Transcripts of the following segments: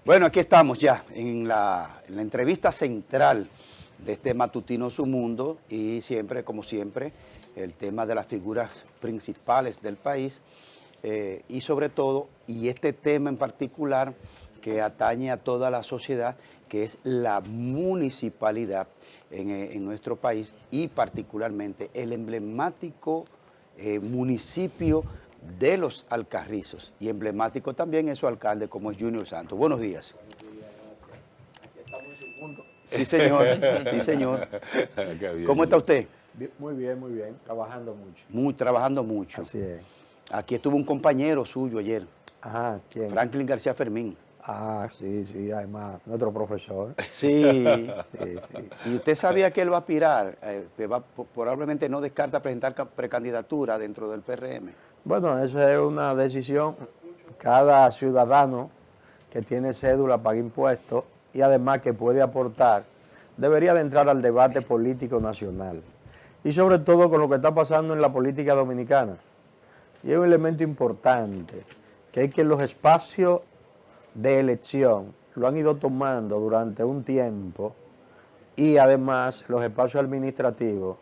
Bueno, aquí estamos ya en la entrevista central de este matutino Su Mundo y siempre, como siempre, el tema de las figuras principales del país y sobre todo, y este tema en particular que atañe a toda la sociedad, que es la municipalidad en nuestro país y particularmente el emblemático municipio de Los Alcarrizos, y emblemático también es su alcalde, como es Junior Santos. Buenos días. Buenos días, gracias. Aquí estamos en su punto. Sí, señor. Sí, señor. ¿Cómo está usted? Muy bien, trabajando mucho. Trabajando mucho. Así es. Aquí estuvo un compañero suyo ayer, Ajá, ¿quién? Franklin García Fermín. Ah, sí, además, nuestro profesor. Sí. Sí. Y usted sabía que él va a aspirar, que probablemente no descarta presentar precandidatura dentro del PRM. Bueno, esa es una decisión. Cada ciudadano que tiene cédula paga impuestos y además que puede aportar, debería de entrar al debate político nacional. Y sobre todo con lo que está pasando en la política dominicana. Y es un elemento importante, que es que los espacios de elección lo han ido tomando durante un tiempo y además los espacios administrativos,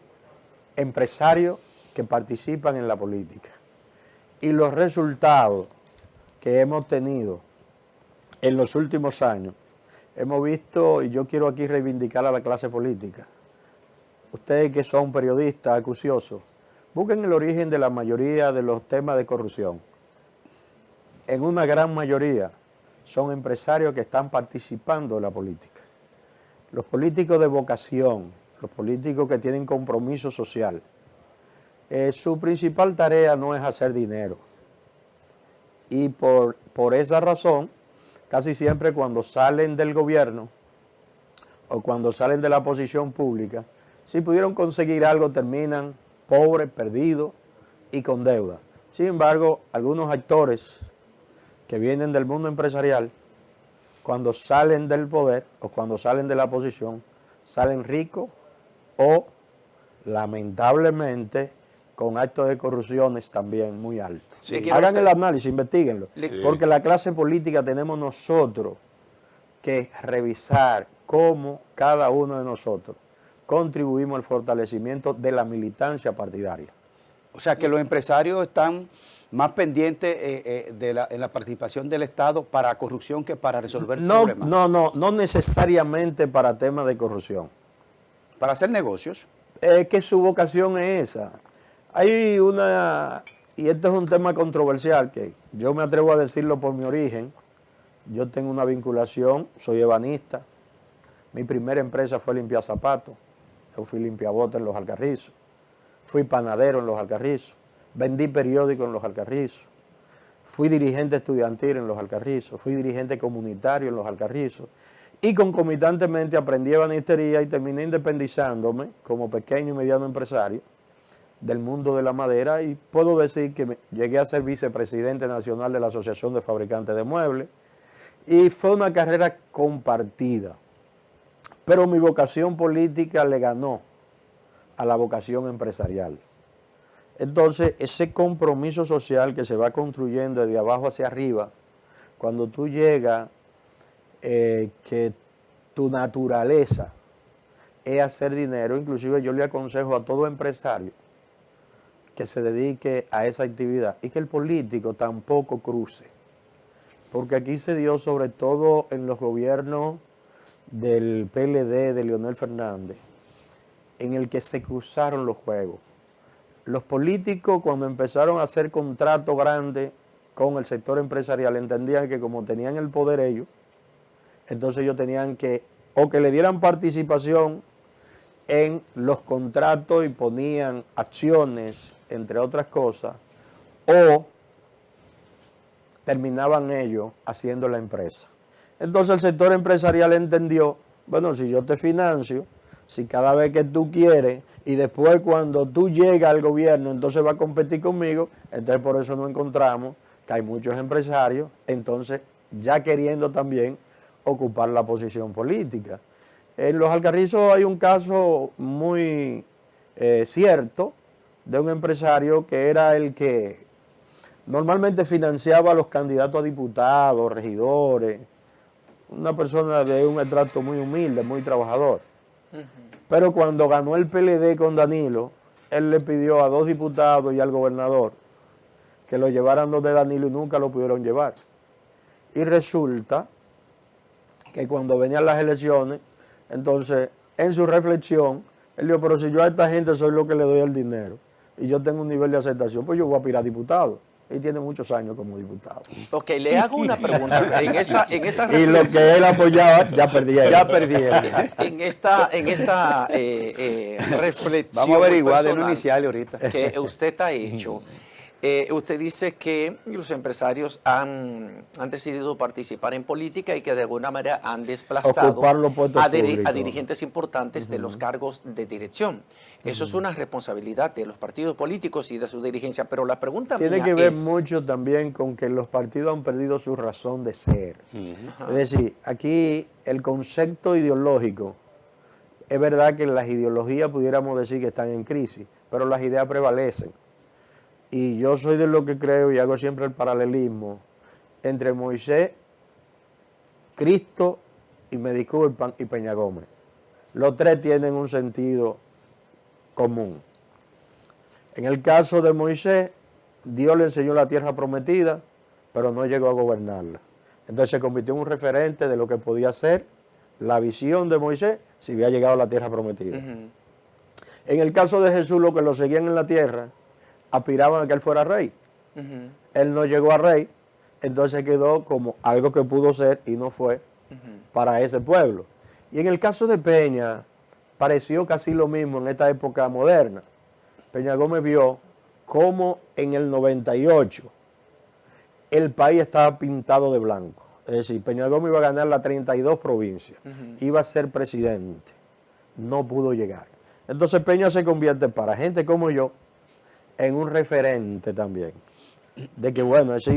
empresarios que participan en la política. Y los resultados que hemos tenido en los últimos años, hemos visto, y yo quiero aquí reivindicar a la clase política, ustedes que son periodistas acuciosos, busquen el origen de la mayoría de los temas de corrupción. En una gran mayoría son empresarios que están participando en la política. Los políticos de vocación, los políticos que tienen compromiso social, su principal tarea no es hacer dinero. Y por esa razón, casi siempre cuando salen del gobierno o cuando salen de la posición pública, si pudieron conseguir algo, terminan pobres, perdidos y con deuda. Sin embargo, algunos actores que vienen del mundo empresarial, cuando salen del poder o cuando salen de la posición, salen ricos o, lamentablemente, con actos de corrupciones también muy altos. Sí, hagan el análisis, investiguenlo, porque la clase política tenemos nosotros que revisar cómo cada uno de nosotros contribuimos al fortalecimiento de la militancia partidaria. O sea que los empresarios están más pendientes en la participación del Estado para corrupción que para resolver problemas. No necesariamente para temas de corrupción. Para hacer negocios. Es que su vocación es esa. Hay una, y esto es un tema controversial, que yo me atrevo a decirlo por mi origen. Yo tengo una vinculación, soy ebanista. Mi primera empresa fue limpiar zapatos. Yo fui limpiabotas en Los Alcarrizos. Fui panadero en Los Alcarrizos. Vendí periódicos en Los Alcarrizos. Fui dirigente estudiantil en Los Alcarrizos. Fui dirigente comunitario en Los Alcarrizos. Y concomitantemente aprendí ebanistería y terminé independizándome como pequeño y mediano empresario del mundo de la madera, y puedo decir que llegué a ser vicepresidente nacional de la Asociación de Fabricantes de Muebles, y fue una carrera compartida. Pero mi vocación política le ganó a la vocación empresarial. Entonces, ese compromiso social que se va construyendo de abajo hacia arriba, cuando tú llegas, que tu naturaleza es hacer dinero, inclusive yo le aconsejo a todo empresario que se dedique a esa actividad y que el político tampoco cruce, porque aquí se dio sobre todo en los gobiernos del PLD de Leonel Fernández, en el que se cruzaron los juegos. Los políticos, cuando empezaron a hacer contratos grandes con el sector empresarial, entendían que como tenían el poder ellos, entonces ellos tenían que, o que le dieran participación en los contratos y ponían acciones, entre otras cosas, o terminaban ellos haciendo la empresa. Entonces el sector empresarial entendió, bueno, si yo te financio, si cada vez que tú quieres, y después cuando tú llegas al gobierno, entonces va a competir conmigo, entonces por eso nos encontramos que hay muchos empresarios, entonces ya queriendo también ocupar la posición política. En Los Alcarrizos hay un caso muy cierto de un empresario que era el que normalmente financiaba a los candidatos a diputados, regidores, una persona de un estrato muy humilde, muy trabajador. Pero cuando ganó el PLD con Danilo, él le pidió a 2 diputados y al gobernador que lo llevaran donde Danilo y nunca lo pudieron llevar. Y resulta que cuando venían las elecciones, entonces en su reflexión, él dijo, pero si yo a esta gente soy lo que le doy el dinero y yo tengo un nivel de aceptación, pues yo voy a aspirar a diputado. Y tiene muchos años como diputado. Ok, le hago una pregunta. En esta Y lo que él apoyaba, ya perdieron. Ya perdieron. En esta reflexión Vamos a averiguar de lo personal inicial ahorita. que usted ha hecho, usted dice que los empresarios han decidido participar en política y que de alguna manera han desplazado Ocupar los puestos a públicos. dirigentes importantes de los cargos de dirección. Eso es una responsabilidad de los partidos políticos y de su dirigencia, pero la pregunta Tiene mía que ver es, mucho también con que los partidos han perdido su razón de ser. Es decir, aquí el concepto ideológico, es verdad que las ideologías pudiéramos decir que están en crisis, pero las ideas prevalecen. Y yo soy de lo que creo y hago siempre el paralelismo entre Moisés, Cristo y, me disculpan, y Peña Gómez. Los tres tienen un sentido común. En el caso de Moisés, Dios le enseñó la tierra prometida, pero no llegó a gobernarla. Entonces se convirtió en un referente de lo que podía ser la visión de Moisés si había llegado a la tierra prometida. En el caso de Jesús, los que lo seguían en la tierra aspiraban a que él fuera rey. Él no llegó a rey, entonces quedó como algo que pudo ser y no fue para ese pueblo. Y en el caso de Peña, pareció casi lo mismo en esta época moderna. Peña Gómez vio cómo en el 98 el país estaba pintado de blanco. Es decir, Peña Gómez iba a ganar las 32 provincias, iba a ser presidente, no pudo llegar. Entonces Peña se convierte para gente como yo en un referente también. De que bueno, ese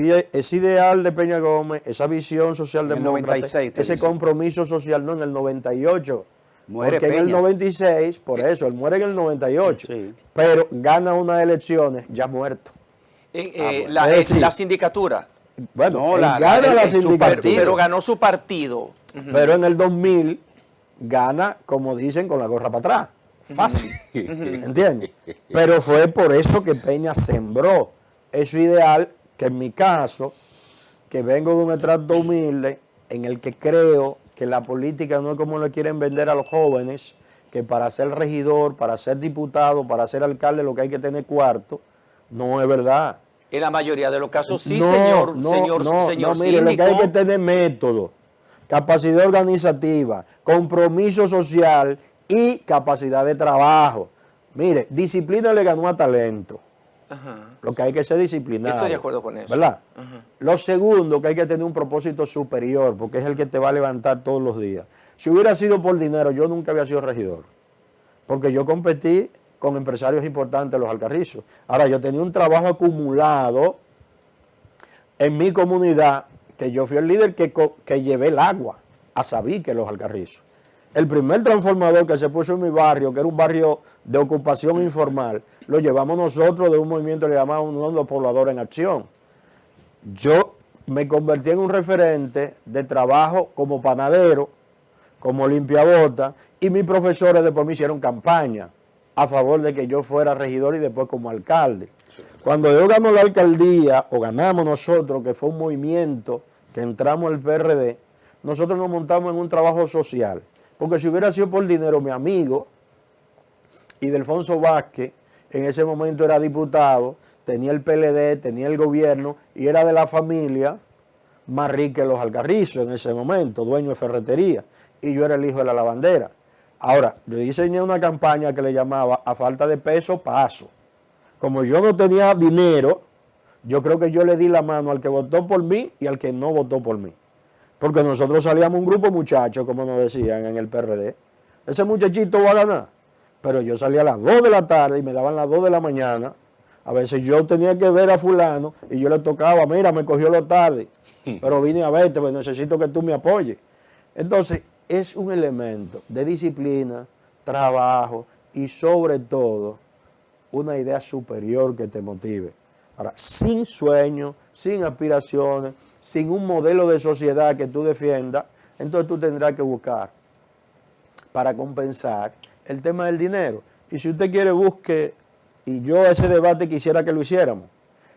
ideal de Peña Gómez, esa visión social En el demócrata, 96, ese compromiso social, no en el 98. Muere Porque en el Peña. 96, por eso, él muere en el 98, Sí. pero gana unas elecciones ya muerto. bueno. la, Es decir, la sindicatura, Bueno, No, él la- gana la su sindicatura, partido. pero ganó su partido. pero en el 2000 gana, como dicen, con la gorra para atrás. Fácil, ¿entiendes? Pero fue por eso que Peña sembró ese ideal, que en mi caso, que vengo de un estrato humilde, en el que creo que la política no es como lo quieren vender a los jóvenes, que para ser regidor, para ser diputado, para ser alcalde, lo que hay que tener cuarto, no es verdad. En la mayoría de los casos sí, No, señor mire, lo que hay que síndico. tener método, capacidad organizativa, compromiso social y capacidad de trabajo. Mire, disciplina le ganó a talento. Lo que hay que ser disciplinado. Estoy de acuerdo con eso. ¿Verdad? Lo segundo, que hay que tener un propósito superior, porque es el que te va a levantar todos los días. Si hubiera sido por dinero, yo nunca había sido regidor, porque yo competí con empresarios importantes, los Alcarrizos. Ahora, yo tenía un trabajo acumulado en mi comunidad, que yo fui el líder que llevé el agua a Sabique, los Alcarrizos. El primer transformador que se puso en mi barrio, que era un barrio de ocupación informal, lo llevamos nosotros de un movimiento que le llamaban los pobladores en acción. Yo me convertí en un referente de trabajo como panadero, como limpiabota, y mis profesores después me hicieron campaña a favor de que yo fuera regidor y después como alcalde. Cuando yo gano la alcaldía, o ganamos nosotros, que fue un movimiento que entramos al PRD, nosotros nos montamos en un trabajo social. Porque si hubiera sido por dinero, mi amigo, Ildefonso Vázquez, en ese momento era diputado, tenía el PLD, tenía el gobierno, y era de la familia más rica de los Alcarrizos en ese momento, dueño de ferretería, y yo era el hijo de la lavandera. Ahora, yo diseñé una campaña que le llamaba a falta de peso, paso. Como yo no tenía dinero, yo creo que yo le di la mano al que votó por mí y al que no votó por mí. Porque nosotros salíamos un grupo de muchachos, como nos decían en el PRD. Ese muchachito va a ganar. Pero yo salía a las 2 de la tarde y me daban las 2 de la mañana. A veces yo tenía que ver a fulano y yo le tocaba, mira, me cogió la tarde, pero vine a verte, pues necesito que tú me apoyes. Entonces, es un elemento de disciplina, trabajo y sobre todo una idea superior que te motive. Ahora, sin sueños, sin aspiraciones, sin un modelo de sociedad que tú defiendas, entonces tú tendrás que buscar para compensar el tema del dinero. Y si usted quiere, busque, y yo ese debate quisiera que lo hiciéramos.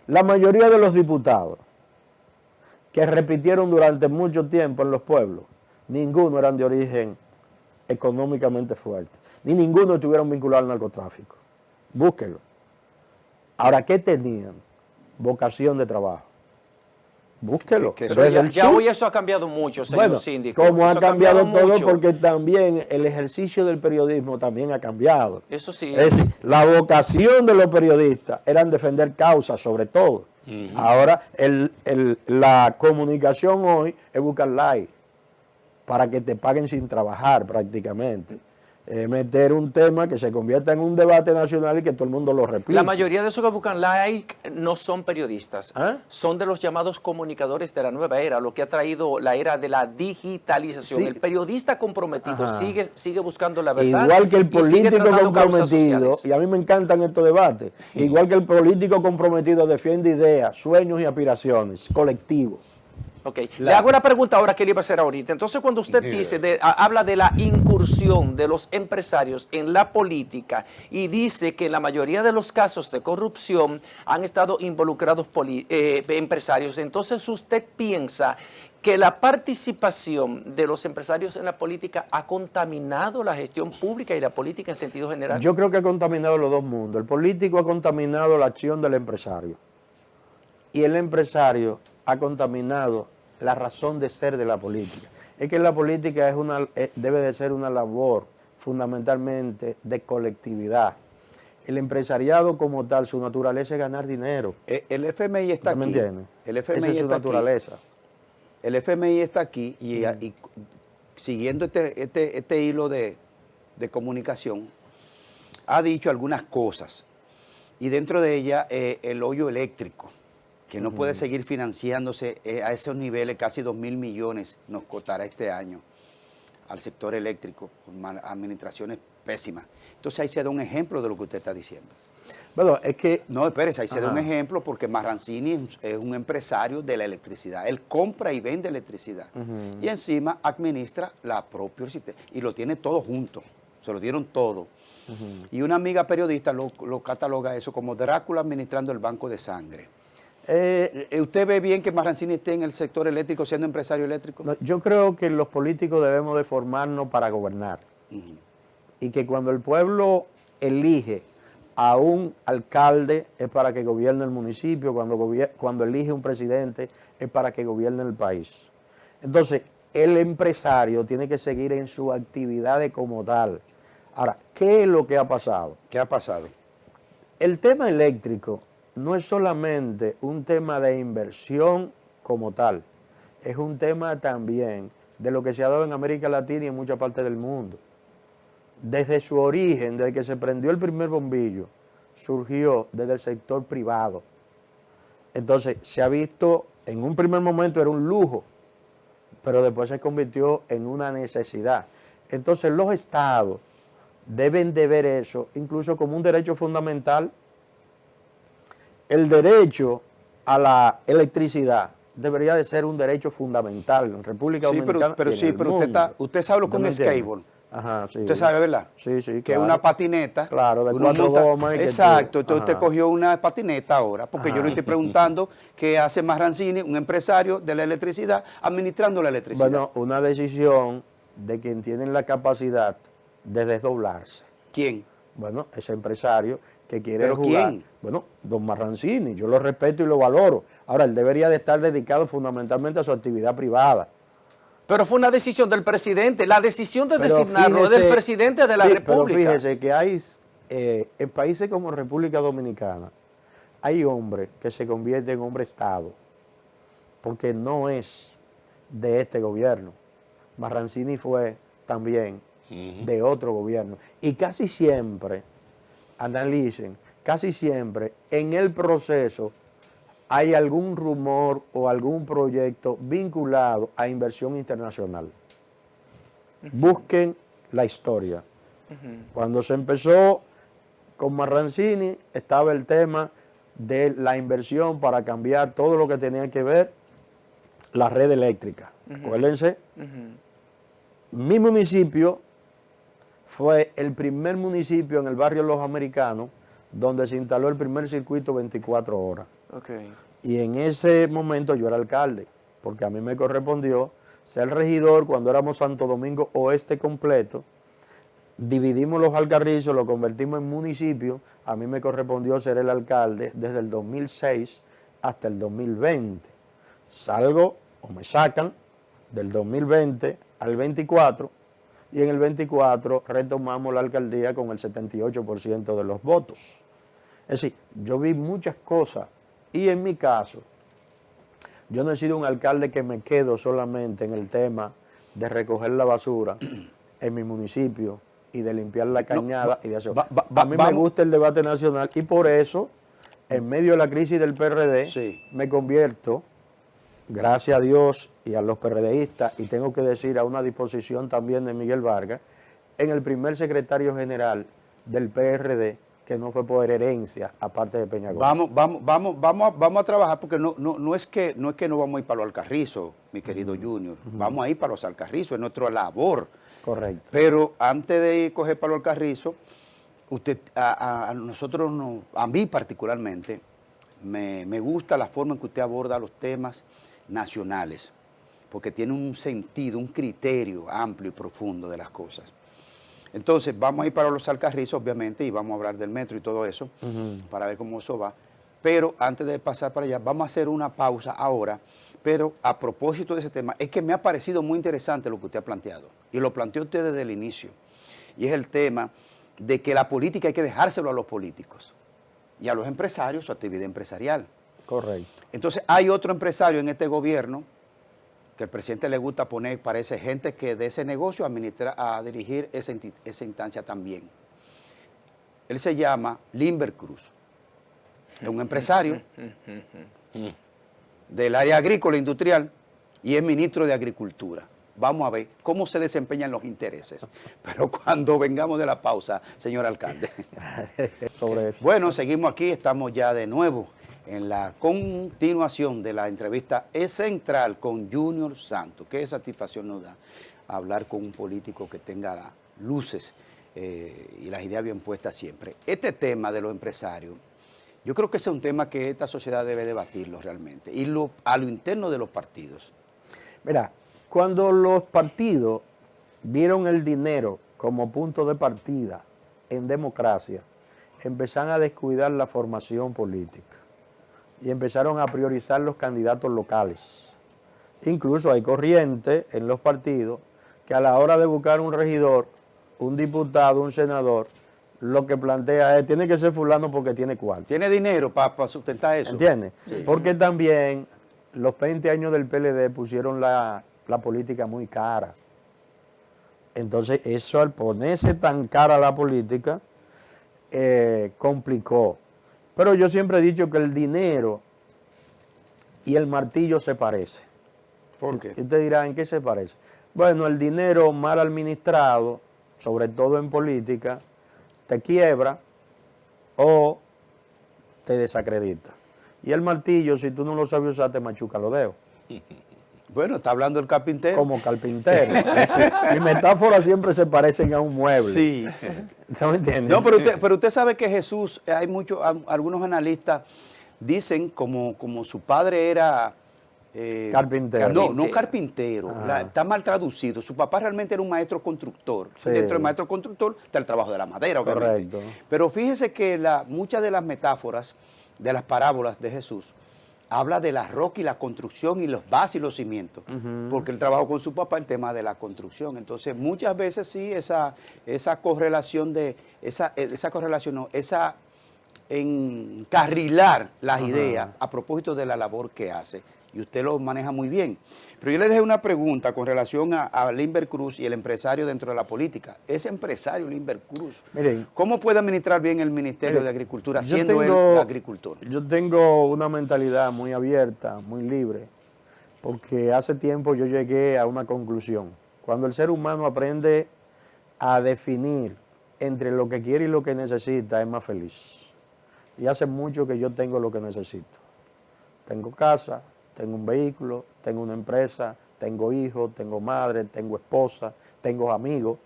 La mayoría de los diputados que repitieron durante mucho tiempo en los pueblos, ninguno eran de origen económicamente fuerte, ni ninguno estuvieron vinculados al narcotráfico. Búsquelo. Ahora, ¿qué tenían? Vocación de trabajo. Búsquelo. Que Pero es del Ya sur. hoy eso ha cambiado mucho, señor Bueno, síndico. como ha Eso cambiado todo, mucho. porque también el ejercicio del periodismo también ha cambiado. Eso sí. Es decir, la vocación de los periodistas era defender causas sobre todo. Ahora la comunicación hoy es buscar like para que te paguen sin trabajar prácticamente. Meter un tema que se convierta en un debate nacional y que todo el mundo lo replique. La mayoría de esos que buscan like no son periodistas, ¿Ah? son de los llamados comunicadores de la nueva era, lo que ha traído la era de la digitalización. Sí. El periodista comprometido Ajá. sigue buscando la verdad. Igual que el y sigue político tratando causas comprometido, sociales. y a mí me encantan estos debates, igual que el político comprometido defiende ideas, sueños y aspiraciones, colectivos. Ok. Le hago una pregunta ahora que le iba a hacer ahorita. Entonces, cuando usted dice, habla de la incursión de los empresarios en la política y dice que en la mayoría de los casos de corrupción han estado involucrados empresarios, entonces usted piensa que la participación de los empresarios en la política ha contaminado la gestión pública y la política en sentido general. Yo creo que ha contaminado los dos mundos. El político ha contaminado la acción del empresario y el empresario ha contaminado la razón de ser de la política. Es que la política debe de ser una labor fundamentalmente de colectividad. El empresariado como tal, su naturaleza es ganar dinero. El FMI está ¿Usted me aquí. entiende? El FMI Esa es su está aquí. naturaleza. El FMI está aquí y siguiendo este hilo de comunicación, ha dicho algunas cosas. Y dentro de ella, el hoyo eléctrico, que no puede seguir financiándose a esos niveles, casi 2.000 millones nos costará este año al sector eléctrico, con administraciones pésimas. Entonces ahí se da un ejemplo de lo que usted está diciendo. Bueno, es que No, espérese, ahí se da un Ajá. ejemplo porque Marrancini es un empresario de la electricidad. Él compra y vende electricidad. Y encima administra la propia sistema. Y lo tiene todo junto. Se lo dieron todo. Y una amiga periodista lo cataloga eso como Drácula administrando el banco de sangre. ¿Usted ve bien que Marrancini esté en el sector eléctrico siendo empresario eléctrico? no, yo creo que los políticos debemos de formarnos para gobernar. Y que cuando el pueblo elige a un alcalde es para que gobierne el municipio, cuando elige un presidente es para que gobierne el país. Entonces, el empresario tiene que seguir en su actividad como tal. Ahora, ¿qué es lo que ha pasado? ¿Qué ha pasado? El tema eléctrico no es solamente un tema de inversión como tal, es un tema también de lo que se ha dado en América Latina y en muchas partes del mundo. Desde su origen, desde que se prendió el primer bombillo, surgió desde el sector privado. Entonces, se ha visto, en un primer momento era un lujo, pero después se convirtió en una necesidad. Entonces, los estados deben de ver eso incluso como un derecho fundamental. El derecho a la electricidad debería de ser un derecho fundamental en República Sí, Dominicana pero y en el mundo. usted sabe lo que es un ¿Usted me entiende? skateboard. Ajá, sí. Usted sabe, ¿verdad? Sí, sí, Que es claro. una patineta. Claro, de uno 4 gomas. y que Exacto, tú- entonces usted ajá. cogió una patineta ahora, porque yo Ajá. le estoy preguntando qué hace Marrancini, un empresario de la electricidad, administrando la electricidad. Bueno, una decisión de quien tiene la capacidad de desdoblarse. ¿Quién? Bueno, ese empresario que quiere ¿Pero jugar. quién? Bueno, don Marrancini, yo lo respeto y lo valoro. Ahora, él debería de estar dedicado fundamentalmente a su actividad privada. Pero fue una decisión del presidente. La decisión de Pero designarlo es del fíjese- presidente de la sí, República. Pero fíjese que hay, en países como República Dominicana, hay hombres que se convierten en hombre-estado, porque no es de este gobierno. Marrancini fue también de otro gobierno. Y casi siempre, analicen, casi siempre en el proceso hay algún rumor o algún proyecto vinculado a inversión internacional. Busquen la historia. Cuando se empezó con Marrancini, estaba el tema de la inversión para cambiar todo lo que tenía que ver la red eléctrica. Acuérdense, Mi municipio fue el primer municipio en el barrio Los Americanos donde se instaló el primer circuito 24 horas. Okay. Y en ese momento yo era alcalde, porque a mí me correspondió ser regidor cuando éramos Santo Domingo Oeste completo. Dividimos los Alcarrizos, lo convertimos en municipio. A mí me correspondió ser el alcalde desde el 2006 hasta el 2020. Salgo o me sacan del 2020 al 24 y en el 24 retomamos la alcaldía con el 78% de los votos. Es decir, yo vi muchas cosas y en mi caso, yo no he sido un alcalde que me quedo solamente en el tema de recoger la basura en mi municipio y de limpiar la cañada y de eso. A mí me gusta el debate nacional y por eso, en medio de la crisis del PRD, Sí. me convierto, gracias a Dios y a los PRDistas, y tengo que decir a una disposición también de Miguel Vargas, en el primer secretario general del PRD, que no fue por herencia, aparte de Peña Gómez. Vamos a trabajar porque no es que no vamos a ir para los Alcarrizos, mi querido Junior. Vamos a ir para los Alcarrizos, es nuestra labor. Correcto. Pero antes de coger para los Alcarrizos, a nosotros, a mí particularmente, me gusta la forma en que usted aborda los temas nacionales, porque tiene un sentido, un criterio amplio y profundo de las cosas. Entonces, vamos a ir para los Alcarrizos, obviamente, y vamos a hablar del metro y todo eso, para ver cómo eso va. Pero antes de pasar para allá, vamos a hacer una pausa ahora. Pero a propósito de ese tema, es que me ha parecido muy interesante lo que usted ha planteado. Y lo planteó usted desde el inicio. Y es el tema de que la política hay que dejárselo a los políticos y a los empresarios su actividad empresarial. Correcto. Entonces, hay otro empresario en este gobierno que el presidente le gusta poner, parece, gente que de ese negocio a dirigir esa instancia también. Él se llama Limber Cruz. Es un empresario del área agrícola e industrial y es ministro de Agricultura. Vamos a ver cómo se desempeñan los intereses. Pero cuando vengamos de la pausa, señor alcalde. Sobre eso. Bueno, seguimos aquí, estamos ya de nuevo en la continuación de la entrevista Es Central con Junior Santos. Qué satisfacción nos da hablar con un político que tenga luces y las ideas bien puestas siempre. Este tema de los empresarios, yo creo que ese es un tema que esta sociedad debe debatirlo realmente, y a lo interno de los partidos. Mira, cuando los partidos vieron el dinero como punto de partida en democracia, empezaron a descuidar la formación política y empezaron a priorizar los candidatos locales. Incluso hay corrientes en los partidos que a la hora de buscar un regidor, un diputado, un senador, lo que plantea es, tiene que ser fulano porque tiene cuarto. ¿Tiene dinero para sustentar eso? ¿Entiendes? Sí. Porque también los 20 años del PLD pusieron la política muy cara. Entonces, eso al ponerse tan cara la política, complicó. Pero yo siempre he dicho que el dinero y el martillo se parecen. ¿Por qué? Y usted dirá, ¿en qué se parece? Bueno, el dinero mal administrado, sobre todo en política, te quiebra o te desacredita. Y el martillo, si tú no lo sabes usar, te machuca los dedos. Bueno, está hablando el carpintero. Como carpintero. Mis metáforas siempre se parecen a un mueble. Sí. ¿Usted me entiende? No, pero usted sabe que Jesús, hay algunos analistas dicen como su padre era... Carpintero. No carpintero, está mal traducido. Su papá realmente era un maestro constructor. Sí. Dentro del maestro constructor está el trabajo de la madera, obviamente. Correcto. Pero fíjese que muchas de las metáforas, de las parábolas de Jesús, habla de la roca y la construcción y los bases y los cimientos, porque él trabajó con su papá el tema de la construcción. Entonces, muchas veces sí, esa correlación encarrilar las ideas a propósito de la labor que hace. Y usted lo maneja muy bien. Pero yo le dejé una pregunta con relación a Limber Cruz y el empresario dentro de la política. Ese empresario, Limber Cruz, Miren, ¿cómo puede administrar bien el Ministerio de Agricultura siendo él agricultor? Yo tengo una mentalidad muy abierta, muy libre, porque hace tiempo yo llegué a una conclusión. Cuando el ser humano aprende a definir entre lo que quiere y lo que necesita, es más feliz. Y hace mucho que yo tengo lo que necesito. Tengo casa, tengo un vehículo, tengo una empresa, tengo hijos, tengo madre, tengo esposa, tengo amigos.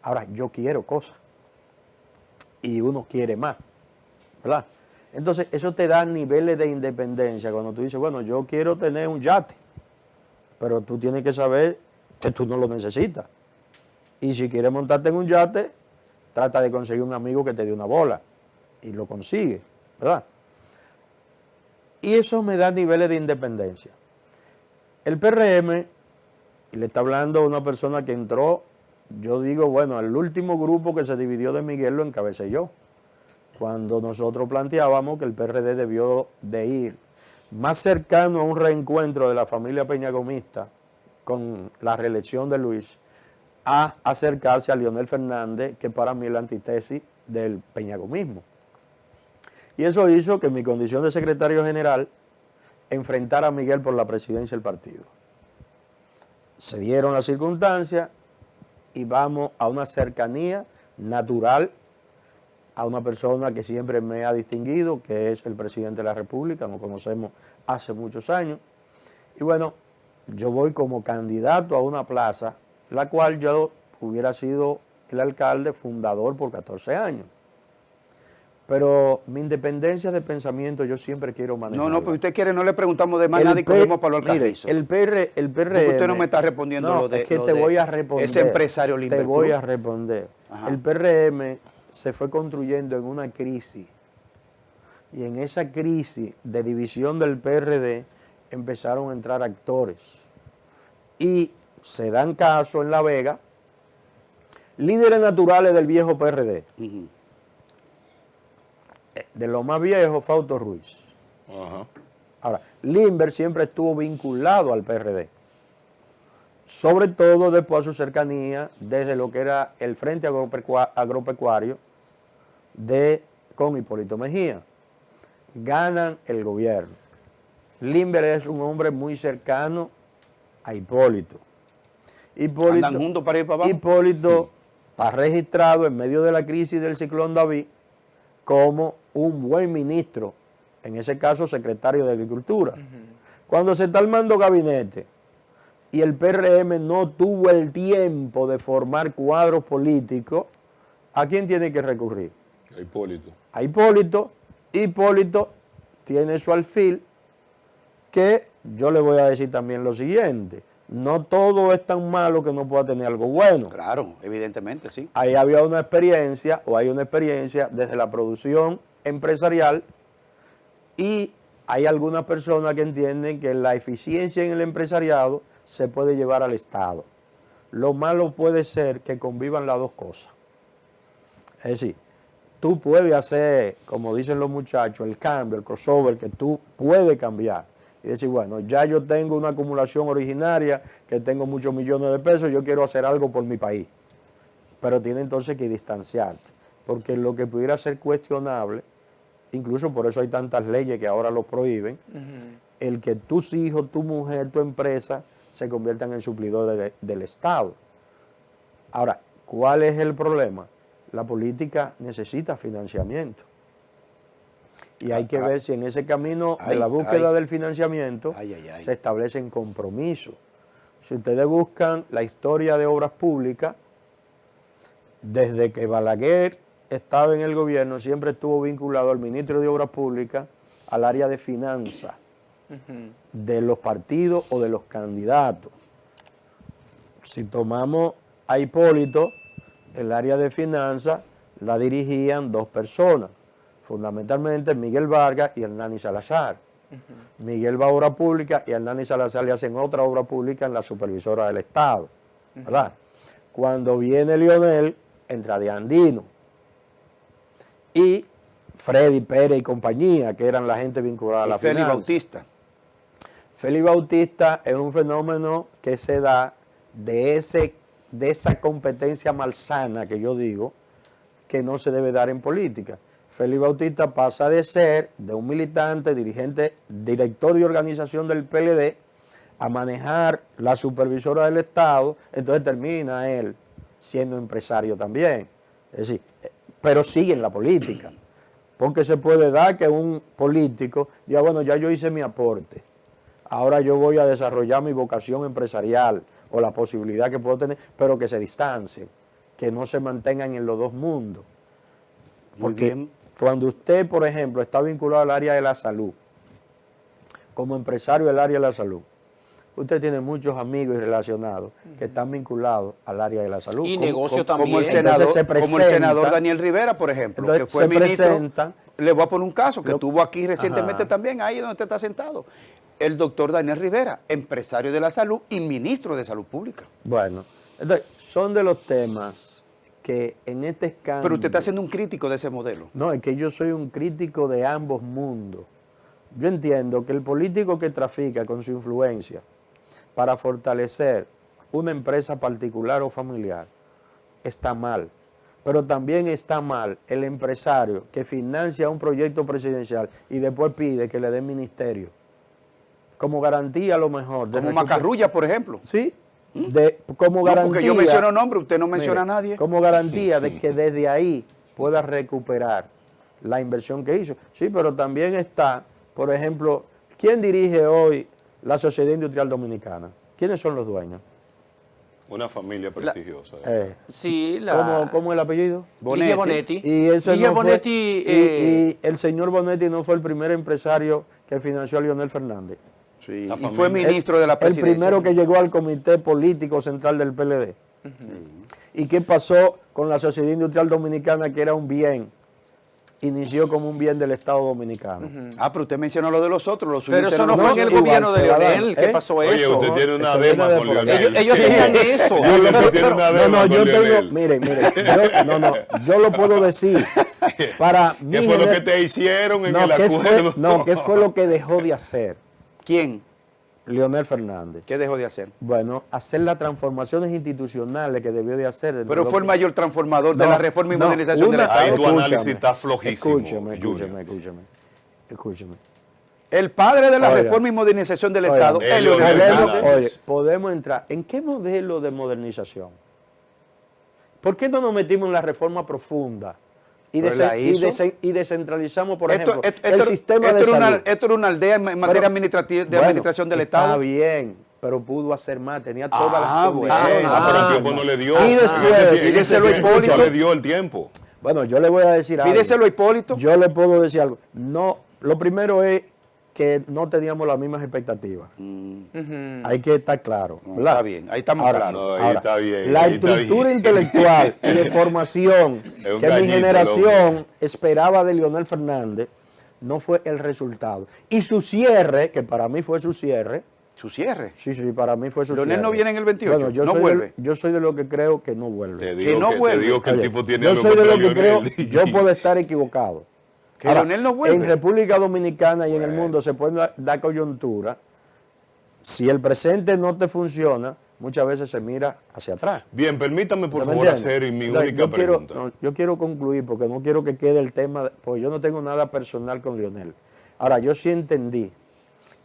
Ahora, yo quiero cosas. Y uno quiere más, ¿verdad? Entonces, eso te da niveles de independencia. Cuando tú dices, bueno, yo quiero tener un yate, pero tú tienes que saber que tú no lo necesitas. Y si quieres montarte en un yate, trata de conseguir un amigo que te dé una bola. Y lo consigue, ¿verdad? Y eso me da niveles de independencia. El PRM, y le está hablando a una persona que entró, yo digo, bueno, el último grupo que se dividió de Miguel lo encabecé yo. Cuando nosotros planteábamos que el PRD debió de ir más cercano a un reencuentro de la familia peñagomista con la reelección de Luis, a acercarse a Leonel Fernández, que para mí es la antítesis del peñagomismo. Y eso hizo que en mi condición de secretario general enfrentara a Miguel por la presidencia del partido. Se dieron las circunstancias y vamos a una cercanía natural a una persona que siempre me ha distinguido, que es el presidente de la República, nos conocemos hace muchos años. Y bueno, yo voy como candidato a una plaza, la cual yo hubiera sido el alcalde fundador por 14 años. Pero mi independencia de pensamiento yo siempre quiero manejar. No, pues usted quiere, no le preguntamos de más nada y cogemos para lo alcarrizo. El PRM... Porque usted no me está respondiendo no, lo de... es que te voy a responder. Ese empresario Limber Te voy Cruz. a responder. Ajá. El PRM se fue construyendo en una crisis. Y en esa crisis de división del PRD empezaron a entrar actores. Y se dan caso en La Vega, líderes naturales del viejo PRD. Ujú. De lo más viejo, Fausto Ruiz. Ajá. Ahora, Limber siempre estuvo vinculado al PRD, sobre todo después de su cercanía desde lo que era el Frente Agropecuario con Hipólito Mejía. Ganan el gobierno. Limber es un hombre muy cercano a Hipólito. ¿Andan juntos para ir para abajo? Hipólito está registrado en medio de la crisis del ciclón David como un buen ministro, en ese caso secretario de Agricultura. Cuando se está armando gabinete y el PRM no tuvo el tiempo de formar cuadros políticos, ¿a quién tiene que recurrir? A Hipólito. A Hipólito. Hipólito tiene su alfil, que yo le voy a decir también lo siguiente: no todo es tan malo que no pueda tener algo bueno. Claro, evidentemente, sí. Ahí había una experiencia, o hay una experiencia desde la producción empresarial, y hay algunas personas que entienden que la eficiencia en el empresariado se puede llevar al Estado. Lo malo puede ser que convivan las dos cosas. Es decir, tú puedes hacer, como dicen los muchachos, el cambio, el crossover, que tú puedes cambiar. Y decir, bueno, ya yo tengo una acumulación originaria, que tengo muchos millones de pesos, yo quiero hacer algo por mi país. Pero tiene entonces que distanciarte, porque lo que pudiera ser cuestionable, incluso por eso hay tantas leyes que ahora lo prohíben, el que tus hijos, tu mujer, tu empresa se conviertan en suplidores del Estado. Ahora, ¿cuál es el problema? La política necesita financiamiento. Y hay que ver si en ese camino de la búsqueda del financiamiento se establecen compromisos. Si ustedes buscan la historia de obras públicas, desde que Balaguer estaba en el gobierno, siempre estuvo vinculado al ministro de Obras Públicas, al área de finanzas, de los partidos o de los candidatos. Si tomamos a Hipólito, el área de finanzas la dirigían dos personas, fundamentalmente Miguel Vargas y Hernani Salazar. Miguel va a obra pública y Hernani Salazar le hacen otra obra pública en la supervisora del Estado, ¿verdad? Cuando viene Leonel, entra de Andino. Y Freddy Pérez y compañía, que eran la gente vinculada a la finanza. Félix Bautista. Félix Bautista es un fenómeno que se da de esa competencia malsana que yo digo, que no se debe dar en política. Félix Bautista pasa de ser de un militante, dirigente, director de organización del PLD, a manejar la supervisora del Estado, entonces termina él siendo empresario también. Es decir, pero sigue en la política, porque se puede dar que un político diga, bueno, ya yo hice mi aporte, Ahora yo voy a desarrollar mi vocación empresarial o la posibilidad que puedo tener, pero que se distancien, que no se mantengan en los dos mundos. Muy Porque bien. cuando usted, por ejemplo, está vinculado al área de la salud, como empresario del área de la salud, usted tiene muchos amigos y relacionados que están vinculados al área de la salud. Y Como- negocio como- también. Como el Entonces se senador, como el presenta- senador Daniel Rivera, por ejemplo, Entonces que fue se ministro. presentan- Le voy a poner un caso que Lo- tuvo aquí recientemente Ajá. también, ahí donde usted está sentado. El doctor Daniel Rivera, empresario de la salud y ministro de Salud Pública. Bueno, entonces, son de los temas que en este escándalo... Pero usted está siendo un crítico de ese modelo. No, es que yo soy un crítico de ambos mundos. Yo entiendo que el político que trafica con su influencia para fortalecer una empresa particular o familiar está mal. Pero también está mal el empresario que financia un proyecto presidencial y después pide que le den ministerio. Como garantía a lo mejor. de Como recuperación. Macarrulla, por ejemplo. Sí, como No, garantía. porque yo menciono nombre, usted no menciona Mire, a nadie. Como garantía de que desde ahí pueda recuperar la inversión que hizo. Sí, pero también está, por ejemplo, ¿quién dirige hoy la Sociedad Industrial Dominicana? ¿Quiénes son los dueños? Una familia prestigiosa. Sí, la... ¿Cómo es el apellido? Ligia Bonetti. Y ese Ligia no fue- Bonetti, y el señor Bonetti no fue el primer empresario que financió a Leonel Fernández. Sí, La y familia. fue ministro de la El presidencia. primero que llegó al comité político central del PLD. ¿Y qué pasó con la Sociedad Industrial Dominicana, que era un bien? Inició como un bien del Estado dominicano. Ah, pero usted mencionó lo de los otros, los suyos Pero eso no internos. fue en el igual gobierno de se va a dar, Leonel que ¿eh? pasó Oye, eso. usted tiene una Eso dema viene con de por Leonel. Ellos, ellos Sí. tenían eso. Yo lo que tiene una No, dema no, con yo tengo, Leonel. mire, yo lo puedo decir. Para mí, ¿Qué fue lo que te hicieron en el ¿qué acuerdo? ¿qué fue lo que dejó de hacer ¿Quién? Leonel Fernández? ¿Qué dejó de hacer? Bueno, hacer las transformaciones institucionales que debió de hacer. desde Pero los- fue el mayor transformador de No, la reforma y no, modernización del una- Estado. Ahí tu Escúchame, análisis está flojísimo, Escúchame. El padre de la Oiga. reforma y modernización del Oiga, Estado, el Leonel Leonel Fernández. Fernández. Podemos entrar. ¿En qué modelo de modernización? ¿Por qué no nos metimos en la reforma profunda y, Pues la hizo. y descentralizamos, por Esto- ejemplo, esto- el esto- sistema esto de era salud? esto era una aldea en materia Pero- administrativa, de Bueno, administración del está Estado. bien, pero pudo hacer más, tenía todas Ah, las bueno. condiciones. Pero el Ah, tiempo no le dio. Y después, pídeselo a Hipólito. No le dio el tiempo. Bueno, yo le voy a decir algo. Pídeselo a Hipólito. Yo le puedo decir algo. No, lo primero es que no teníamos las mismas expectativas. Hay que estar claro. No, ¿verdad? está bien, ahí estamos Ahora, claros. No, ahí está bien, La ahí está estructura bien. intelectual y de formación Es un que mi gallito, generación loco. esperaba de Leonel Fernández no fue el resultado. Y su cierre, que para mí fue su cierre, Su cierre. sí, para mí fue su Leonel cierre. no viene en el 28, Bueno, yo no soy vuelve. yo soy de lo que creo que no vuelve. Te Que digo no que, vuelve. te digo que el Oye, tipo tiene yo algo soy de contra lo que creo, Leonel. yo puedo estar equivocado. Que Leonel no vuelve. En República Dominicana y en el mundo se puede dar coyuntura. Si el presente no te funciona, muchas veces se mira hacia atrás. Bien, permítame por ¿Me favor entiendes? hacer mi Entonces, única pregunta. yo quiero concluir porque no quiero que quede el tema, porque yo no tengo nada personal con Leonel. Ahora, yo sí entendí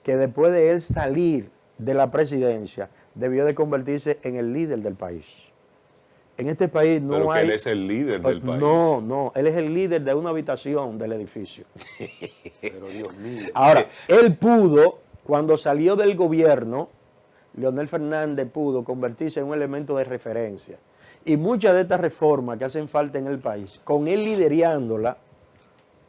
que después de él salir de la presidencia, debió de convertirse en el líder del país. En este país no Pero que hay... él es el líder del país. No, él es el líder de una habitación del edificio. Pero Dios mío. Ahora, él pudo, cuando salió del gobierno, Leonel Fernández pudo convertirse en un elemento de referencia. Y muchas de estas reformas que hacen falta en el país, con él liderándola,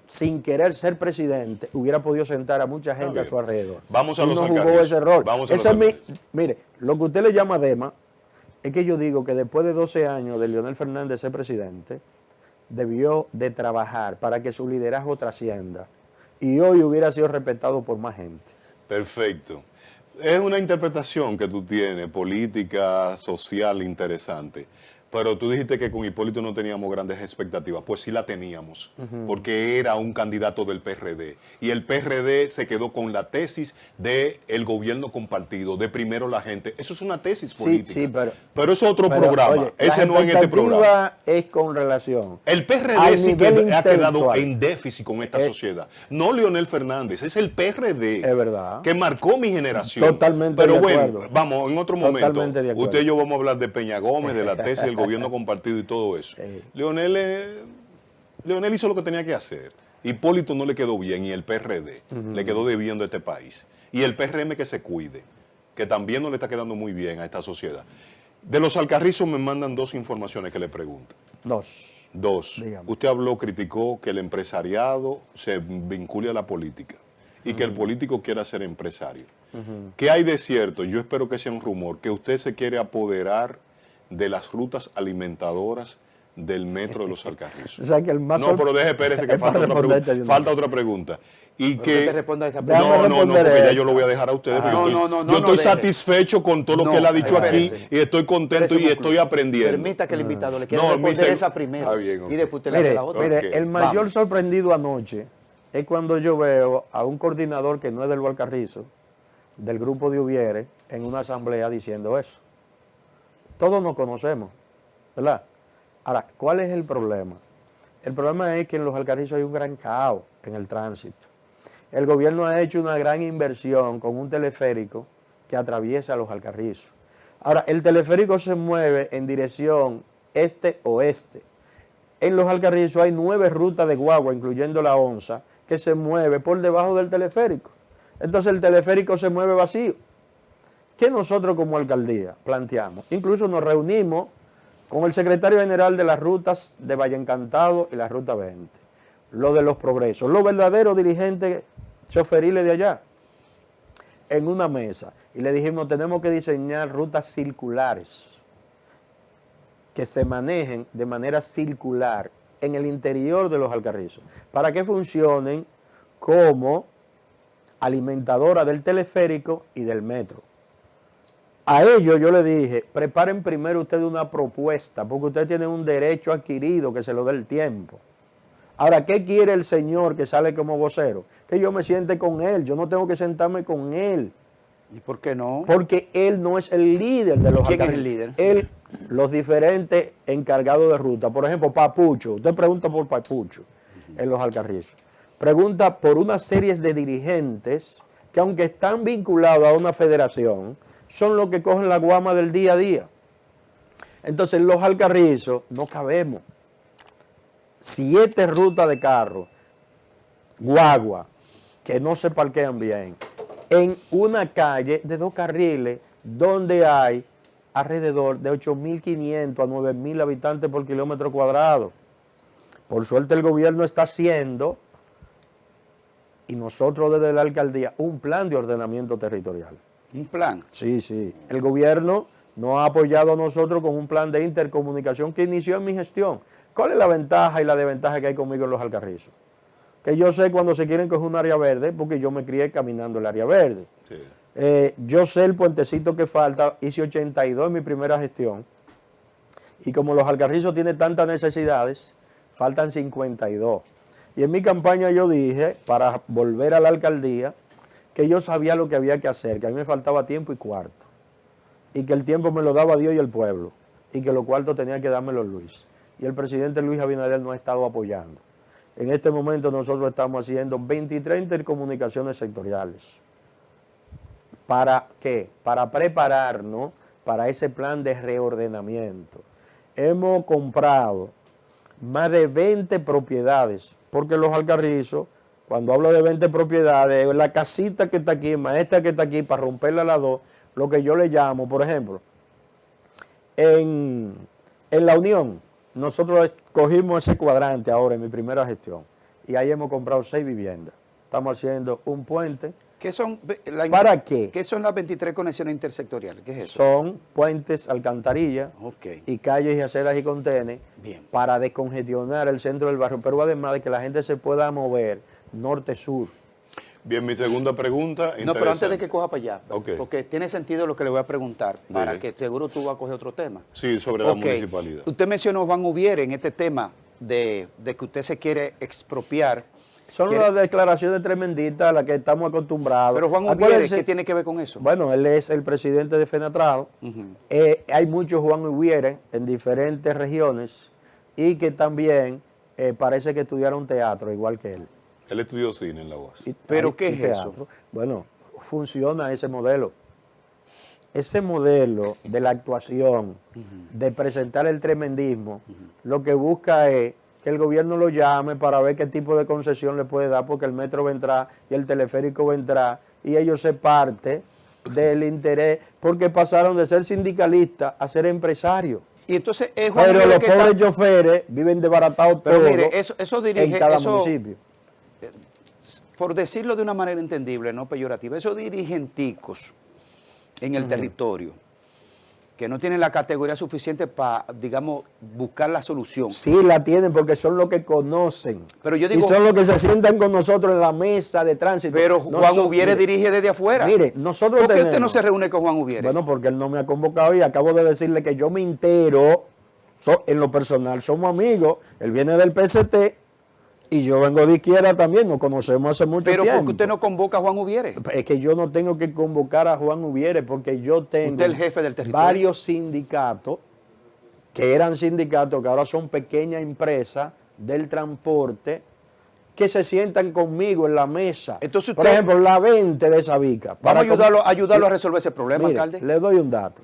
sin querer ser presidente, hubiera podido sentar a mucha gente a bien. su alrededor. Vamos a Él los no jugó alcaldes. ese rol. Vamos a Ese los es mi- alcaldes. mire, lo que usted le llama dema, es que yo digo que después de 12 años de Leonel Fernández ser presidente, debió de trabajar para que su liderazgo trascienda y hoy hubiera sido respetado por más gente. Perfecto. Es una interpretación que tú tienes, política, social, interesante. Pero tú dijiste que con Hipólito no teníamos grandes expectativas. Pues sí la teníamos, porque era un candidato del PRD. Y el PRD se quedó con la tesis de el gobierno compartido, de primero la gente. Eso es una tesis política. Sí, pero eso es otro pero, programa. oye, Ese la no es en este programa. expectativa es con relación. El PRD al sí que nivel ha quedado intelectual. en déficit con esta sociedad. No Leonel Fernández, es el PRD. Es verdad. Que marcó mi generación. Totalmente Pero de bueno, acuerdo. vamos, en otro momento. Totalmente de acuerdo. Usted y yo vamos a hablar de Peña Gómez, de la tesis del gobierno compartido y todo eso. Sí. Leonel hizo lo que tenía que hacer. Hipólito no le quedó bien y el PRD le quedó debiendo a este país. y el PRM que se cuide, que también no le está quedando muy bien a esta sociedad. De los Alcarrizos me mandan dos informaciones que le pregunto. Dos. Dígame. Usted criticó que el empresariado se vincule a la política y que el político quiera ser empresario. ¿Qué hay de cierto? Yo espero que sea un rumor, que usted se quiere apoderar de las rutas alimentadoras del metro de los Alcarrizos. O sea, que el más No, pero espérese que falta otra pregunta. Y ¿Pero que qué te responda a esa Déjame pregunta? no, responder porque ya esto. yo lo voy a dejar a ustedes. porque yo estoy deje. satisfecho con todo lo que él ha dicho aquí y estoy contento Espérese y un estoy momento. aprendiendo. Permita que el invitado le quiera No, responder mi esa primero. Está bien, ok. Y después usted le hace Mire, la otra. mire, Ok, el mayor vamos. sorprendido anoche es cuando yo veo a un coordinador que no es del Alcarrizo, del grupo de Ubiere, en una asamblea diciendo eso. Todos nos conocemos, ¿verdad? Ahora, ¿cuál es el problema? El problema es que en los Alcarrizos hay un gran caos en el tránsito. El gobierno ha hecho una gran inversión con un teleférico que atraviesa los Alcarrizos. Ahora, el teleférico se mueve en dirección este-oeste. En los Alcarrizos hay 9 rutas de guagua, incluyendo la Onza, que se mueve por debajo del teleférico. Entonces el teleférico se mueve vacío. ¿Qué nosotros como alcaldía planteamos? Incluso nos reunimos con el secretario general de las rutas de Valle Encantado y la Ruta 20, lo de los progresos, los verdaderos dirigentes choferiles de allá, en una mesa. Y le dijimos, tenemos que diseñar rutas circulares que se manejen de manera circular en el interior de los Alcarrizos, para que funcionen como alimentadora del teleférico y del metro. A ellos yo le dije, preparen primero ustedes una propuesta, porque ustedes tienen un derecho adquirido que se lo dé el tiempo. Ahora, ¿qué quiere el señor que sale como vocero? Que yo me siente con él, yo no tengo que sentarme con él. ¿Y por qué no? Porque él no es el líder de los ¿Quién es Alcarrizos. el líder? Él, los diferentes encargados de ruta. Por ejemplo, Papucho. Usted pregunta por Papucho en los Alcarrizos. Pregunta por una serie de dirigentes que, aunque están vinculados a una federación, son los que cogen la guama del día a día. Entonces, en los Alcarrizos no cabemos. 7 rutas de carro, guagua, que no se parquean bien, en una calle de 2 carriles donde hay alrededor de 8.500 a 9.000 habitantes por kilómetro cuadrado. Por suerte el gobierno está haciendo, y nosotros desde la alcaldía, un plan de ordenamiento territorial. Un plan. Sí, sí. El gobierno nos ha apoyado a nosotros con un plan de intercomunicación que inició en mi gestión. ¿Cuál es la ventaja y la desventaja que hay conmigo en los Alcarrizos? Que yo sé cuando se quieren coger un área verde, porque yo me crié caminando el área verde. Sí. Yo sé el puentecito que falta, hice 82 en mi primera gestión, y como los Alcarrizos tienen tantas necesidades, faltan 52. Y en mi campaña yo dije, para volver a la alcaldía, que yo sabía lo que había que hacer, que a mí me faltaba tiempo y cuarto, y que el tiempo me lo daba Dios y el pueblo, y que los cuartos tenía que dármelos Luis. Y el presidente Luis Abinader nos ha estado apoyando. En este momento nosotros estamos haciendo 23 intercomunicaciones sectoriales. ¿Para qué? Para prepararnos para ese plan de reordenamiento. Hemos comprado más de 20 propiedades, porque los Alcarrizos, cuando hablo de 20 propiedades, la casita que está aquí, esta que está aquí, para romperla a las dos, lo que yo le llamo, por ejemplo, en La Unión, nosotros cogimos ese cuadrante ahora en mi primera gestión, y ahí hemos comprado 6 viviendas. Estamos haciendo un puente. ¿Qué son, ¿Para qué? ¿Qué son las 23 conexiones intersectoriales? ¿Qué es eso? Son puentes, alcantarillas Ok. y calles y aceras y contenes Bien. para descongestionar el centro del barrio, pero además de que la gente se pueda mover norte-sur. Bien, mi segunda pregunta. No, pero antes de que coja para allá, Ok. porque tiene sentido lo que le voy a preguntar, para Dile. que seguro tú vas a coger otro tema. Sí, sobre la Ok. municipalidad. Usted mencionó Juan Ubiere en este tema de que usted se quiere expropiar. Son Quiere- las declaraciones tremenditas a las que estamos acostumbrados. Pero Juan Ubiere, Acuérdense- ¿qué tiene que ver con eso? Bueno, él es el presidente de FENATRADO. Ujú. Hay muchos Juan Ubiere en diferentes regiones y que también parece que estudiaron teatro, igual que él. Él estudió cine en la UAS. ¿Pero qué y es teatro. Bueno, funciona ese modelo. Ese modelo de la actuación, de presentar el tremendismo, lo que busca es que el gobierno lo llame para ver qué tipo de concesión le puede dar, porque el metro va a entrar y el teleférico va a entrar y ellos se parte del interés, porque pasaron de ser sindicalistas a ser empresarios. Y entonces es Juan Pero Uribe los que pobres está- choferes viven desbaratados Pero todos mire, eso dirige, en cada eso, municipio. por decirlo de una manera entendible, no peyorativa, esos dirigenticos en el territorio que no tienen la categoría suficiente para, digamos, buscar la solución. Sí, la tienen porque son los que conocen. Pero yo y digo- son los que se sientan con nosotros en la mesa de tránsito. Pero No Juan son- Ubiere mire, dirige desde afuera. Mire, nosotros ¿Por qué usted no tenemos- se reúne con Juan Ubiere? Bueno, porque él no me ha convocado y acabo de decirle que yo me entero, en lo personal somos amigos, él viene del PST y yo vengo de izquierda también, nos conocemos hace mucho Pero tiempo. ¿por qué usted no convoca a Juan Ubiere? Es que yo no tengo que convocar a Juan Ubiere porque yo tengo Usted es el jefe del territorio. varios sindicatos que eran sindicatos que ahora son pequeñas empresas del transporte que se sientan conmigo en la mesa. Entonces Por usted- ejemplo, la 20 de Sabica. Vamos a ayudarlo a resolver ese problema, Mire, alcalde. le doy un dato.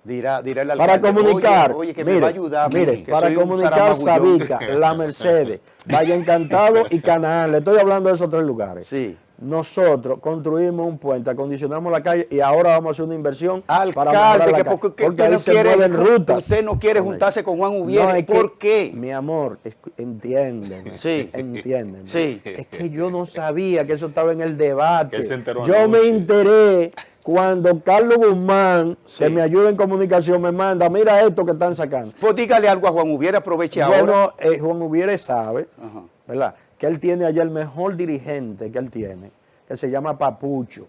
Dirá el alcalde. Para comunicar, Oye, que mire, me va a ayudar. mire, que para soy un comunicar zaramagullón. Sabica, La Mercedes, Valle Encantado y Canaán, le estoy hablando de esos tres lugares. Sí. Nosotros construimos un puente, acondicionamos la calle y ahora vamos a hacer una inversión para mejorar Alcalde, la que calle. porque Porque ahí no se mueven rutas. usted no quiere juntarse con Juan Ubiere. No, es que, ¿Por qué? Mi amor, entiéndeme. Sí. Entiéndeme. Sí. Es que yo no sabía que eso estaba en el debate. Que él se enteró Yo anoche. me enteré cuando Carlos Guzmán, Sí. que me ayuda en comunicación, me manda, mira esto que están sacando. Pues dígale algo a Juan Ubiere, aproveche ahora. Bueno, Juan Ubiere sabe, Ajá. ¿verdad? Que él tiene allá el mejor dirigente que él tiene, que se llama Papucho,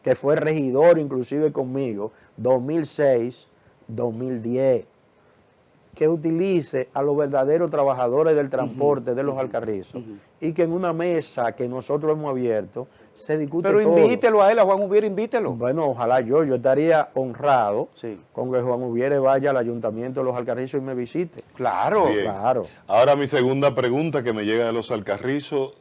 que fue regidor inclusive conmigo, 2006, 2010, que utilice a los verdaderos trabajadores del transporte de los Alcarrizos y que en una mesa que nosotros hemos abierto se discute Pero todo. invítelo a él, a Juan Ubiere, invítelo. Bueno, ojalá yo estaría honrado Sí. con que Juan Ubiere vaya al ayuntamiento de los Alcarrizos y me visite. Claro. Bien. Claro. Ahora mi segunda pregunta que me llega de los Alcarrizos,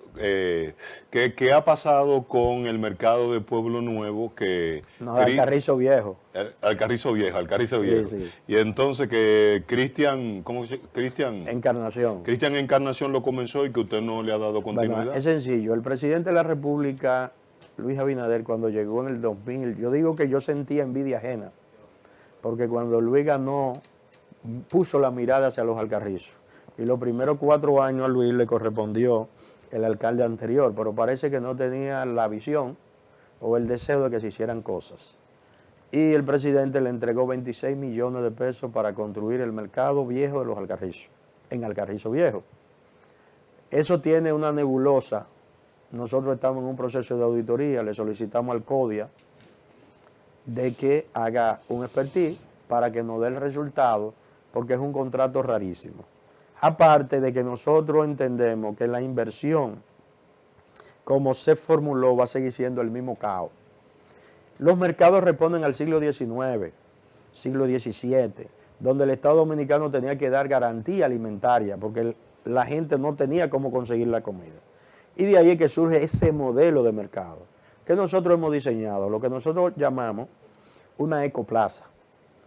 ¿qué ha pasado con el mercado de Pueblo Nuevo que... No, Alcarrizo Viejo. Alcarrizo Sí, Viejo. sí. Y entonces que Cristian, ¿cómo se llama? Encarnación. Cristian Encarnación lo comenzó y que usted no le ha dado continuidad. Bueno, es sencillo. El presidente de la República, Luis Abinader, cuando llegó en el 2000, yo digo que yo sentía envidia ajena, porque cuando Luis ganó, puso la mirada hacia los Alcarrizos. Y los primeros 4 años a Luis le correspondió el alcalde anterior, pero parece que no tenía la visión o el deseo de que se hicieran cosas. Y el presidente le entregó 26 millones de pesos para construir el mercado viejo de los Alcarrizos, en Alcarrizo Viejo. Eso tiene una nebulosa. Nosotros estamos en un proceso de auditoría, le solicitamos al CODIA de que haga un expertise para que nos dé el resultado, porque es un contrato rarísimo. Aparte de que nosotros entendemos que la inversión, como se formuló, va a seguir siendo el mismo caos. Los mercados responden al siglo XIX, siglo XVII, donde el Estado Dominicano tenía que dar garantía alimentaria, porque la gente no tenía cómo conseguir la comida. Y de ahí es que surge ese modelo de mercado, que nosotros hemos diseñado, lo que nosotros llamamos una ecoplaza,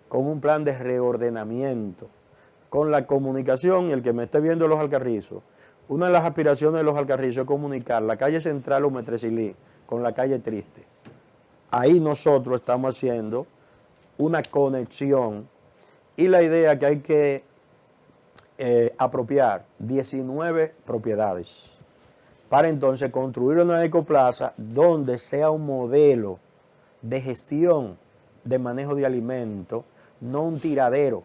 con un plan de reordenamiento, con la comunicación, y el que me esté viendo los Alcarrizos, una de las aspiraciones de los Alcarrizos es comunicar la calle central o Metresilí con la calle Triste. Ahí nosotros estamos haciendo una conexión y la idea que hay que apropiar 19 propiedades para entonces construir una ecoplaza donde sea un modelo de gestión de manejo de alimentos, no un tiradero.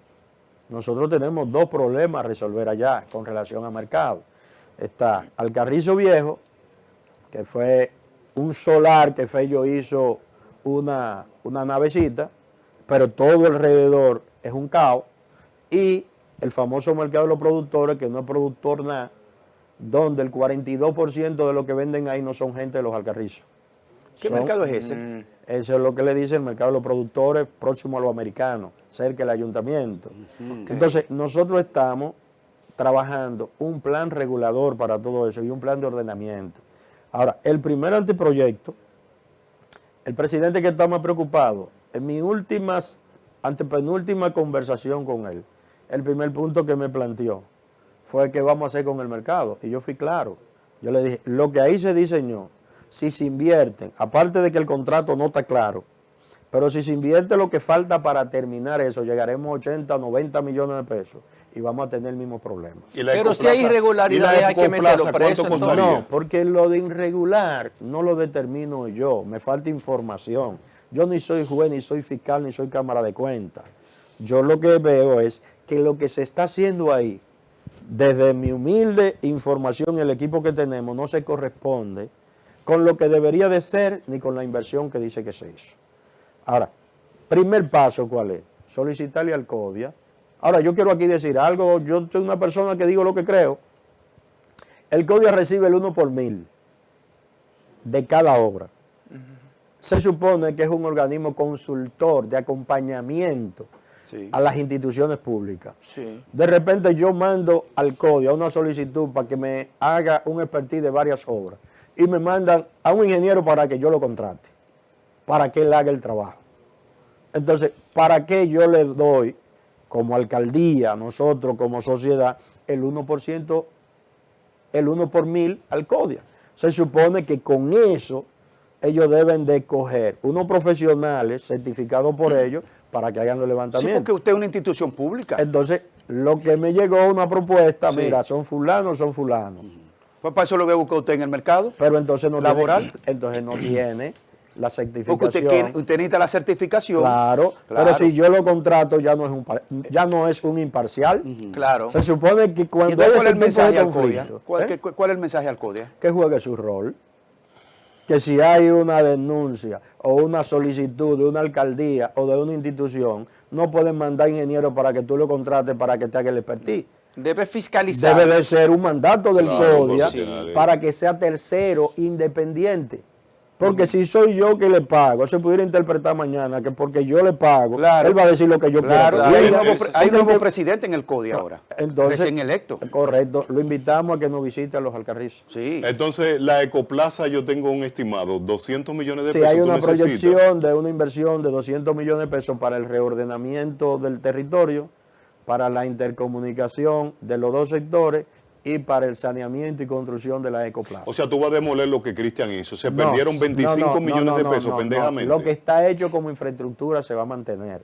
Nosotros tenemos 2 problemas a resolver allá con relación al mercado. Está Alcarrizo Viejo, que fue un solar que Fello hizo una navecita, pero todo alrededor es un caos, y el famoso mercado de los productores, que no es productor nada, donde el 42% de lo que venden ahí no son gente de los Alcarrizos. ¿Qué mercado es ese? Eso es lo que le dice el mercado de los productores próximo a los americanos, cerca del ayuntamiento. Entonces, nosotros estamos trabajando un plan regulador para todo eso y un plan de ordenamiento. Ahora, el primer anteproyecto, el presidente que está más preocupado, en mi antepenúltima conversación con él, el primer punto que me planteó fue qué vamos a hacer con el mercado. Y yo fui claro. Yo le dije, lo que ahí se diseñó si se invierten, aparte de que el contrato no está claro, pero si se invierte lo que falta para terminar eso, llegaremos a 80, 90 millones de pesos y vamos a tener el mismo problema. Pero si hay irregularidades hay que meterlo preso. No, porque lo de irregular no lo determino yo, me falta información. Yo ni soy juez, ni soy fiscal, ni soy cámara de cuentas. Yo lo que veo es que lo que se está haciendo ahí, desde mi humilde información y el equipo que tenemos, no se corresponde con lo que debería de ser ni con la inversión que dice que se hizo. Ahora, primer paso, ¿cuál es? Solicitarle al CODIA. Ahora, yo quiero aquí decir algo, yo soy una persona que digo lo que creo. El CODIA recibe el 1 por 1000 de cada obra. Se supone que es un organismo consultor de acompañamiento a las instituciones públicas. Sí. De repente yo mando al CODIA una solicitud para que me haga un expertise de varias obras y me mandan a un ingeniero para que yo lo contrate, para que él haga el trabajo. Entonces, ¿para qué yo le doy, como alcaldía, nosotros como sociedad, el 1%, el 1 por 1000 al CODIA? Se supone que con eso ellos deben de coger unos profesionales certificados por ellos para que hagan los levantamientos. Sí, porque usted es una institución pública. Entonces, lo que me llegó una propuesta, Sí. mira, son fulanos, son fulanos. Pues para eso lo ve buscar usted en el mercado. Pero entonces no laboral. entonces no tiene la certificación. Porque usted necesita la certificación. Claro, pero si yo lo contrato ya no es un imparcial. Claro. Se supone que ¿Y cuando entonces hay cuál es ese el tipo mensaje de al CODIA? conflicto, ¿Cuál es el mensaje al CODIA? que juegue su rol. Que si hay una denuncia o una solicitud de una alcaldía o de una institución, no pueden mandar ingenieros para que tú lo contrates para que te haga el expertise. Debe fiscalizar. Debe de ser un mandato del CODIA sí. para que sea tercero, independiente. Porque si soy yo que le pago, se pudiera interpretar mañana que porque yo le pago, Claro. él va a decir lo que yo Claro, quiero. y que hay diga. un nuevo presidente en el CODIA ahora. Entonces, Recién electo. correcto, lo invitamos a que nos visite a los Alcarrizos. Sí. Entonces, la Ecoplaza yo tengo un estimado, 200 millones de Si pesos. hay tú una necesitas. proyección de una inversión de 200 millones de pesos para el reordenamiento del territorio, para la intercomunicación de los dos sectores y para el saneamiento y construcción de la Ecoplaza. O sea, tú vas a demoler lo que Cristian hizo. Se No, perdieron 25 millones de pesos, no. pendejamente. Lo que está hecho como infraestructura se va a mantener.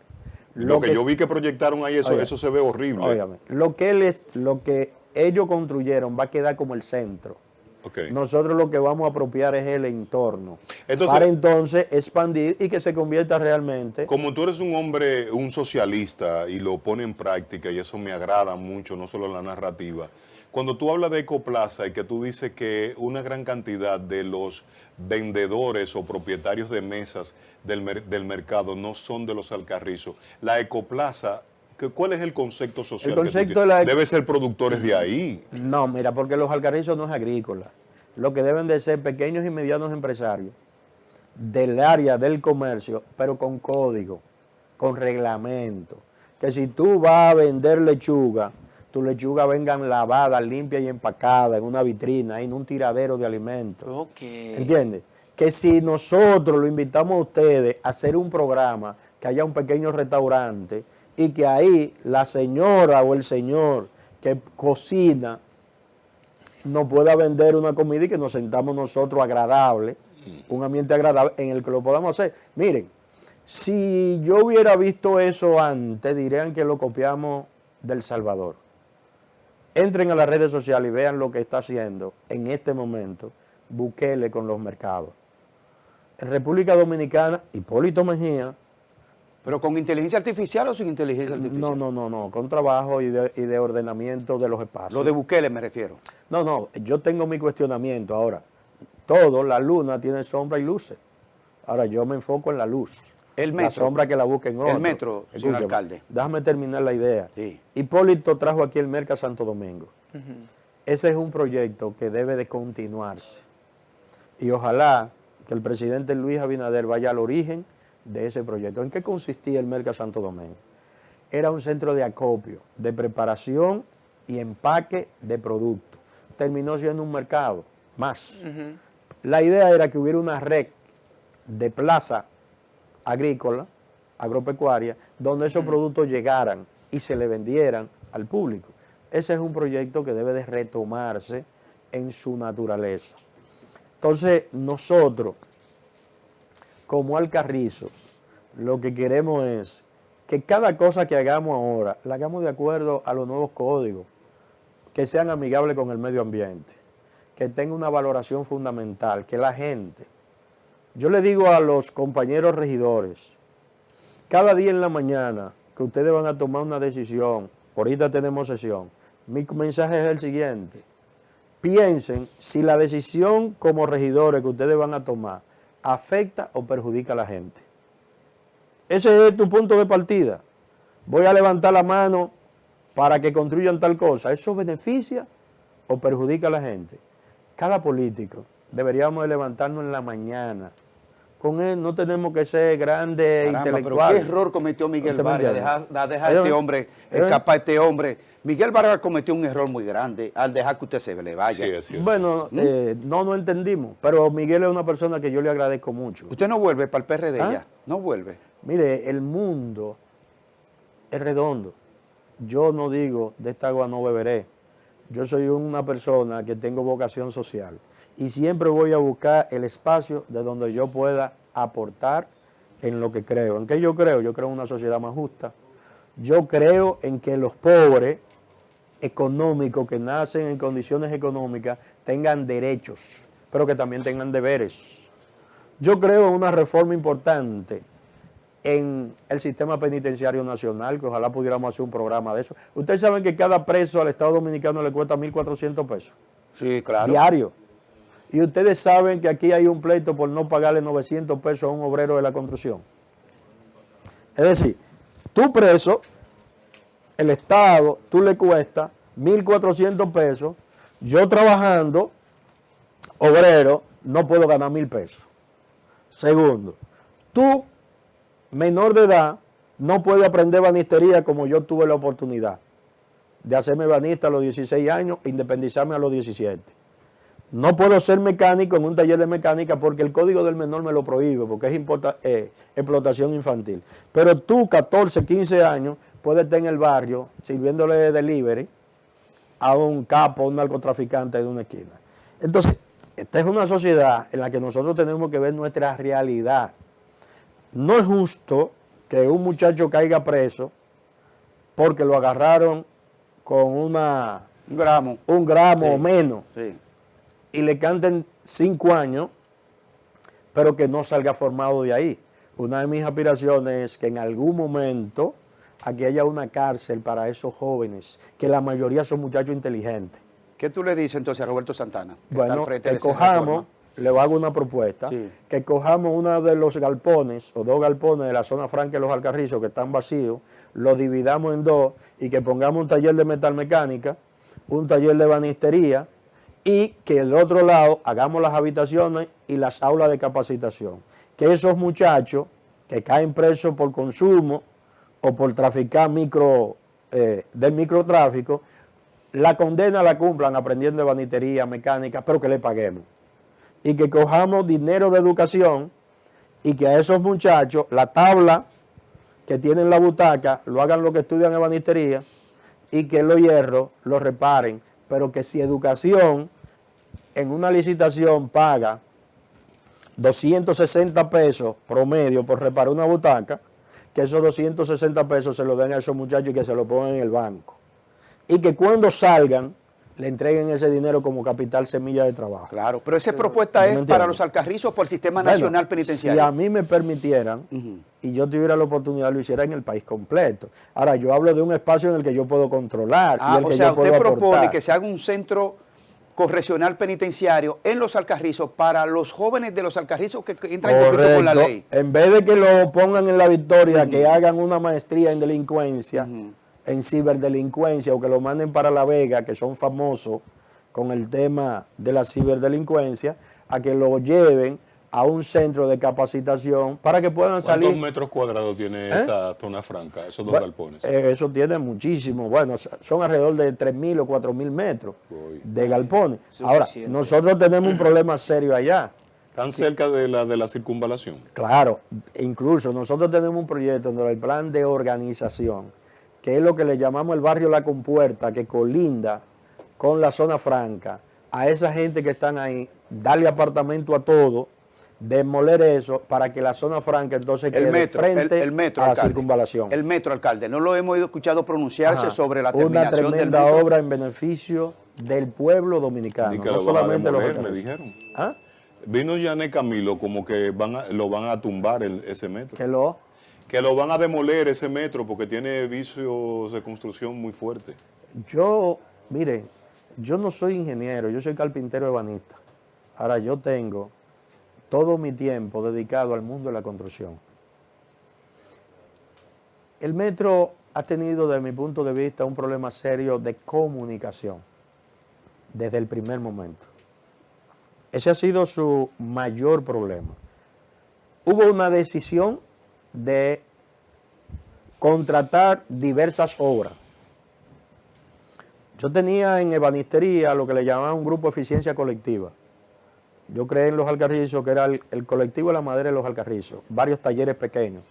Lo que yo vi que proyectaron ahí, Oiga, eso se ve horrible. Óigame, lo que ellos construyeron va a quedar como el centro. Ok. Nosotros lo que vamos a apropiar es el entorno. Entonces- para entonces expandir y que se convierta realmente. Como tú eres un hombre, un socialista, y lo pone en práctica, y eso me agrada mucho, no solo la narrativa, cuando tú hablas de Ecoplaza y que tú dices que una gran cantidad de los vendedores o propietarios de mesas del mercado no son de los Alcarrizos, la Ecoplaza, ¿cuál es el concepto social? El que tú concepto tienes? de la- Debe ser productores de ahí. No, mira, porque los Alcarrizos no es agrícola. Lo que deben de ser pequeños y medianos empresarios del área del comercio, pero con código, con reglamento. Que si tú vas a vender lechuga, tu lechuga vengan lavadas, limpias y empacadas en una vitrina, en un tiradero de alimentos. Ok. ¿Entiendes? Que si nosotros lo invitamos a ustedes a hacer un programa, que haya un pequeño restaurante y que ahí la señora o el señor que cocina nos pueda vender una comida y que nos sentamos nosotros agradable, un ambiente agradable en el que lo podamos hacer. Miren, si yo hubiera visto eso antes, dirían que lo copiamos del Salvador. Entren a las redes sociales y vean lo que está haciendo en este momento Bukele con los mercados. En República Dominicana, Hipólito Mejía, ¿Pero con inteligencia artificial o sin inteligencia artificial? no, con trabajo y de ordenamiento de los espacios. Lo de Bukele me refiero. No, yo tengo mi cuestionamiento ahora. Todo, la luna tiene sombra y luces. Ahora yo me enfoco en la luz. El La metro. sombra que la busquen otro. El metro, señor Escúchame, alcalde. Déjame terminar la idea. Sí. Hipólito trajo aquí el Merca Santo Domingo. Ese es un proyecto que debe de continuarse. Y ojalá que el presidente Luis Abinader vaya al origen de ese proyecto. ¿En qué consistía el Merca Santo Domingo? Era un centro de acopio, de preparación y empaque de productos. Terminó siendo un mercado más. La idea era que hubiera una red de plaza agrícola, agropecuaria, donde esos productos llegaran y se le vendieran al público. Ese es un proyecto que debe de retomarse en su naturaleza. Entonces, nosotros, como Alcarrizo, lo que queremos es que cada cosa que hagamos ahora, la hagamos de acuerdo a los nuevos códigos, que sean amigables con el medio ambiente, que tenga una valoración fundamental, que la gente, yo le digo a los compañeros regidores, cada día en la mañana que ustedes van a tomar una decisión, ahorita tenemos sesión, mi mensaje es el siguiente: piensen si la decisión como regidores que ustedes van a tomar afecta o perjudica a la gente. Ese es tu punto de partida. Voy a levantar la mano para que construyan tal cosa. ¿Eso beneficia o perjudica a la gente? Cada político deberíamos de levantarnos en la mañana. Con él no tenemos que ser grandes intelectuales. ¿Qué error cometió Miguel ¿Usted me Vargas? entiende? Dejar a este hombre, escapar a este hombre. Miguel Vargas cometió un error muy grande al dejar que usted se le vaya. Sí, es cierto. Bueno, no entendimos, pero Miguel es una persona que yo le agradezco mucho. Usted no vuelve para el PRD ¿Ah? ya, no vuelve. Mire, el mundo es redondo. Yo no digo, de esta agua no beberé. Yo soy una persona que tengo vocación social y siempre voy a buscar el espacio de donde yo pueda aportar en lo que creo. ¿En qué yo creo? Yo creo en una sociedad más justa. Yo creo en que los pobres económicos que nacen en condiciones económicas tengan derechos, pero que también tengan deberes. Yo creo en una reforma importante en el sistema penitenciario nacional, que ojalá pudiéramos hacer un programa de eso. Ustedes saben que cada preso al Estado Dominicano le cuesta 1.400 pesos. Sí, claro. Diario. Y ustedes saben que aquí hay un pleito por no pagarle 900 pesos a un obrero de la construcción. Es decir, tú preso, el Estado, tú le cuesta 1.400 pesos, yo trabajando, obrero, no puedo ganar 1.000 pesos. Segundo, tú, menor de edad, no puedes aprender banistería como yo tuve la oportunidad de hacerme banista a los 16 años e independizarme a los 17. No puedo ser mecánico en un taller de mecánica porque el código del menor me lo prohíbe, porque es explotación infantil. Pero tú, 14, 15 años, puedes estar en el barrio sirviéndole de delivery a un capo, un narcotraficante de una esquina. Entonces, esta es una sociedad en la que nosotros tenemos que ver nuestra realidad. No es justo que un muchacho caiga preso porque lo agarraron con un gramo Sí. o menos. Sí. Y le canten 5 años, pero que no salga formado de ahí. Una de mis aspiraciones es que en algún momento aquí haya una cárcel para esos jóvenes, que la mayoría son muchachos inteligentes. ¿Qué tú le dices entonces a Roberto Santana? Que está Bueno, al frente que de esa cojamos, reforma? le hago una propuesta, Sí. que cojamos uno de los galpones o 2 galpones de la zona franca de los Alcarrizos que están vacíos, lo dividamos en 2 y que pongamos un taller de metalmecánica, un taller de banistería, y que el otro lado hagamos las habitaciones y las aulas de capacitación. Que esos muchachos que caen presos por consumo o por traficar del microtráfico, la condena la cumplan aprendiendo de banistería, mecánica, pero que le paguemos. Y que cojamos dinero de educación y que a esos muchachos la tabla que tienen la butaca lo hagan los que estudian en banistería y que los hierros los reparen, pero que si educación en una licitación paga 260 pesos promedio por reparar una butaca, que esos 260 pesos se los den a esos muchachos y que se lo pongan en el banco. Y que cuando salgan le entreguen ese dinero como capital semilla de trabajo. Claro, pero esa propuesta ¿me es entiendes? para los Alcarrizos por el Sistema Bueno, Nacional Penitenciario. Si a mí me permitieran y yo tuviera la oportunidad, lo hiciera en el país completo. Ahora, yo hablo de un espacio en el que yo puedo controlar y el o que sea, yo puedo usted propone aportar. que se haga un centro correccional penitenciario en los Alcarrizos para los jóvenes de los Alcarrizos que entran en conflicto con la ley. En vez de que lo pongan en la Victoria, que hagan una maestría en delincuencia, en ciberdelincuencia, o que lo manden para La Vega, que son famosos con el tema de la ciberdelincuencia, a que lo lleven a un centro de capacitación para que puedan salir. ¿Cuántos metros cuadrados tiene esta zona franca, esos 2 galpones? Eso tiene muchísimo. Bueno, son alrededor de 3.000 o 4.000 metros de galpones. Ahora, nosotros tenemos un problema serio allá. ¿Tan cerca de la circunvalación? Claro, incluso nosotros tenemos un proyecto donde el plan de organización, que es lo que le llamamos el barrio La Compuerta, que colinda con la zona franca, a esa gente que están ahí, darle apartamento a todos, demoler eso para que la zona franca entonces quede frente el metro, a la alcalde. circunvalación. El metro, alcalde. No lo hemos escuchado pronunciarse Ajá. sobre la Una terminación del tremenda metro. obra en beneficio del pueblo dominicano, Y que no lo van a solamente los demoler, me alcaldes. dijeron. ¿Ah? Vino Yané Camilo como que lo van a tumbar ese metro. Que Que lo van a demoler ese metro porque tiene vicios de construcción muy fuertes. Miren, yo no soy ingeniero, yo soy carpintero ebanista. Ahora yo tengo todo mi tiempo dedicado al mundo de la construcción. El metro ha tenido, desde mi punto de vista, un problema serio de comunicación desde el primer momento. Ese ha sido su mayor problema. Hubo una decisión de contratar diversas obras. Yo tenía en ebanistería lo que le llamaban un grupo de eficiencia colectiva. Yo creé en Los Alcarrizos, que era el colectivo de la madera de Los Alcarrizos, varios talleres pequeños.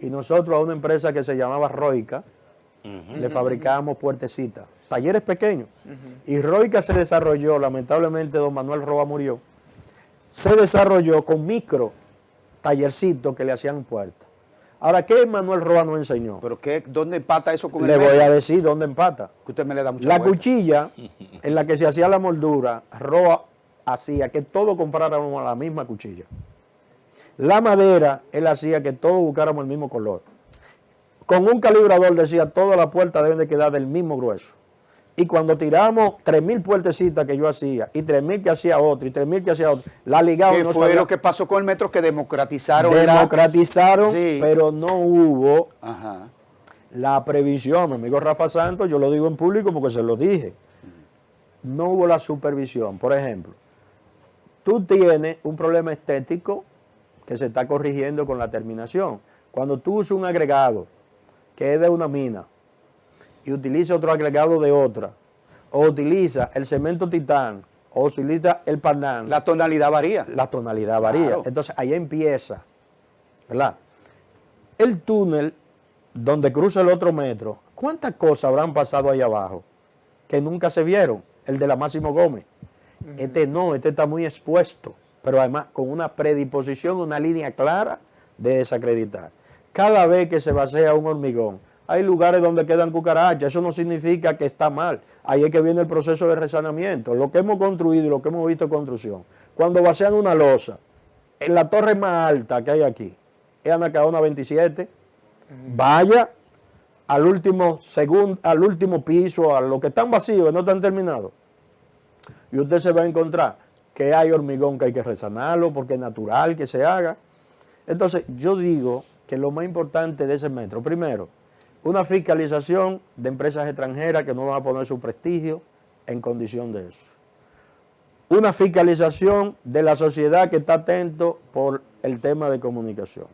Y nosotros a una empresa que se llamaba Roica, le fabricábamos puertecitas, talleres pequeños. Y Roica se desarrolló, lamentablemente don Manuel Roa murió, se desarrolló con micro tallercitos que le hacían puertas. Ahora, ¿qué Manuel Roa nos enseñó? ¿Pero dónde empata eso con Le el voy metro? a decir dónde empata. Que usted me le da mucha La vuelta. cuchilla en la que se hacía la moldura, Roa hacía que todos compráramos la misma cuchilla. La madera, él hacía que todos buscáramos el mismo color. Con un calibrador decía, todas las puertas deben de quedar del mismo grueso. Y cuando tiramos 3.000 puertecitas que yo hacía, y 3.000 que hacía otro, y 3.000 que hacía otro, la ligaba ¿Qué no fue sabía. lo que pasó con el metro? Que democratizaron Democratizaron, Sí. pero no hubo Ajá. la previsión. Mi amigo Rafa Santos, yo lo digo en público porque se lo dije. No hubo la supervisión. Por ejemplo, tú tienes un problema estético que se está corrigiendo con la terminación. Cuando tú usas un agregado que es de una mina y utiliza otro agregado de otra, o utiliza el cemento titán, o utiliza el pandan, La tonalidad varía. la tonalidad varía. Claro. Entonces ahí empieza, ¿verdad? El túnel donde cruza el otro metro, ¿cuántas cosas habrán pasado ahí abajo que nunca se vieron? El de la Máximo Gómez. Este no, este está muy expuesto, pero además con una predisposición, una línea clara de desacreditar. Cada vez que se vacía un hormigón, hay lugares donde quedan cucarachas, eso no significa que está mal. Ahí es que viene el proceso de resanamiento. Lo que hemos construido y lo que hemos visto en construcción. Cuando vacían una losa, en la torre más alta que hay aquí, es Anacaona 27, vaya al último piso, a los que están vacíos, no están terminados, y usted se va a encontrar que hay hormigón que hay que resanarlo porque es natural que se haga. Entonces yo digo que lo más importante de ese metro, primero, una fiscalización de empresas extranjeras que no van a poner su prestigio en condición de eso. Una fiscalización de la sociedad que está atento por el tema de comunicación.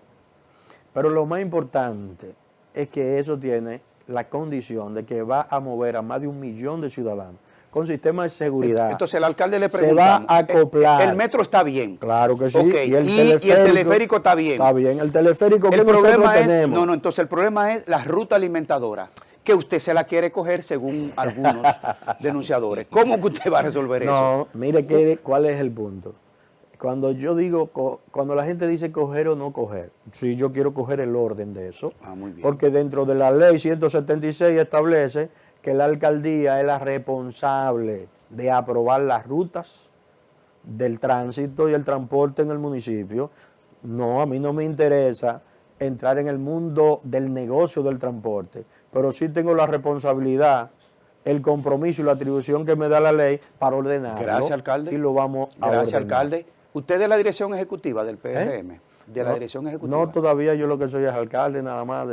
Pero lo más importante es que eso tiene la condición de que va a mover a más de 1 millón de ciudadanos con sistemas de seguridad. Entonces el alcalde le se pregunta. va a acoplar. El metro está bien. Claro que sí. Ok, y el teleférico está bien. Está bien. El teleférico que El problema nosotros es, tenemos. entonces el problema es la ruta alimentadora, que usted se la quiere coger según algunos denunciadores. ¿Cómo que usted va a resolver eso? No, mire cuál es el punto. Cuando yo digo, cuando la gente dice coger o no coger, sí, yo quiero coger el orden de eso. Ah, muy bien. Porque dentro de la ley 176 establece que la alcaldía es la responsable de aprobar las rutas del tránsito y el transporte en el municipio. No, a mí no me interesa entrar en el mundo del negocio del transporte, pero sí tengo la responsabilidad, el compromiso y la atribución que me da la ley para ordenarlo. Gracias, alcalde. Y lo vamos a Gracias, ordenar. alcalde. ¿Usted es de la dirección ejecutiva del PRM? De la No, dirección ejecutiva. No, todavía yo lo que soy es alcalde nada más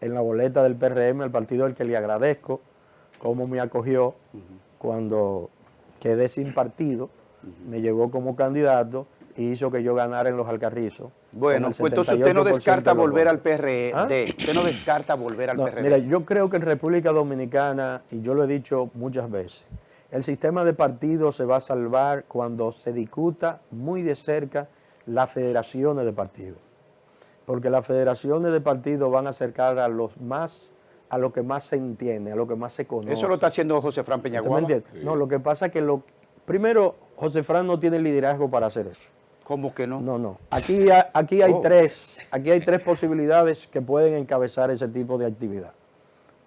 en la boleta del PRM, el partido al que le agradezco cómo me acogió cuando quedé sin partido, me llevó como candidato y hizo que yo ganara en Los Alcarrizos. Bueno, con el pues entonces usted no 78% descarta de los volver al votos. PRD. ¿Ah? Usted no descarta volver al No, PRD. mira, yo creo que en República Dominicana, y yo lo he dicho muchas veces, el sistema de partidos se va a salvar cuando se discuta muy de cerca las federaciones de partidos. Porque las federaciones de partidos van a acercar a lo que más se entiende, a lo que más se conoce. Eso lo está haciendo José Fran ¿Usted me Peñaguaba. entiende? No, lo que pasa es que Primero, José Fran no tiene liderazgo para hacer eso. ¿Cómo que no? No. Aquí hay Oh. aquí hay tres posibilidades que pueden encabezar ese tipo de actividad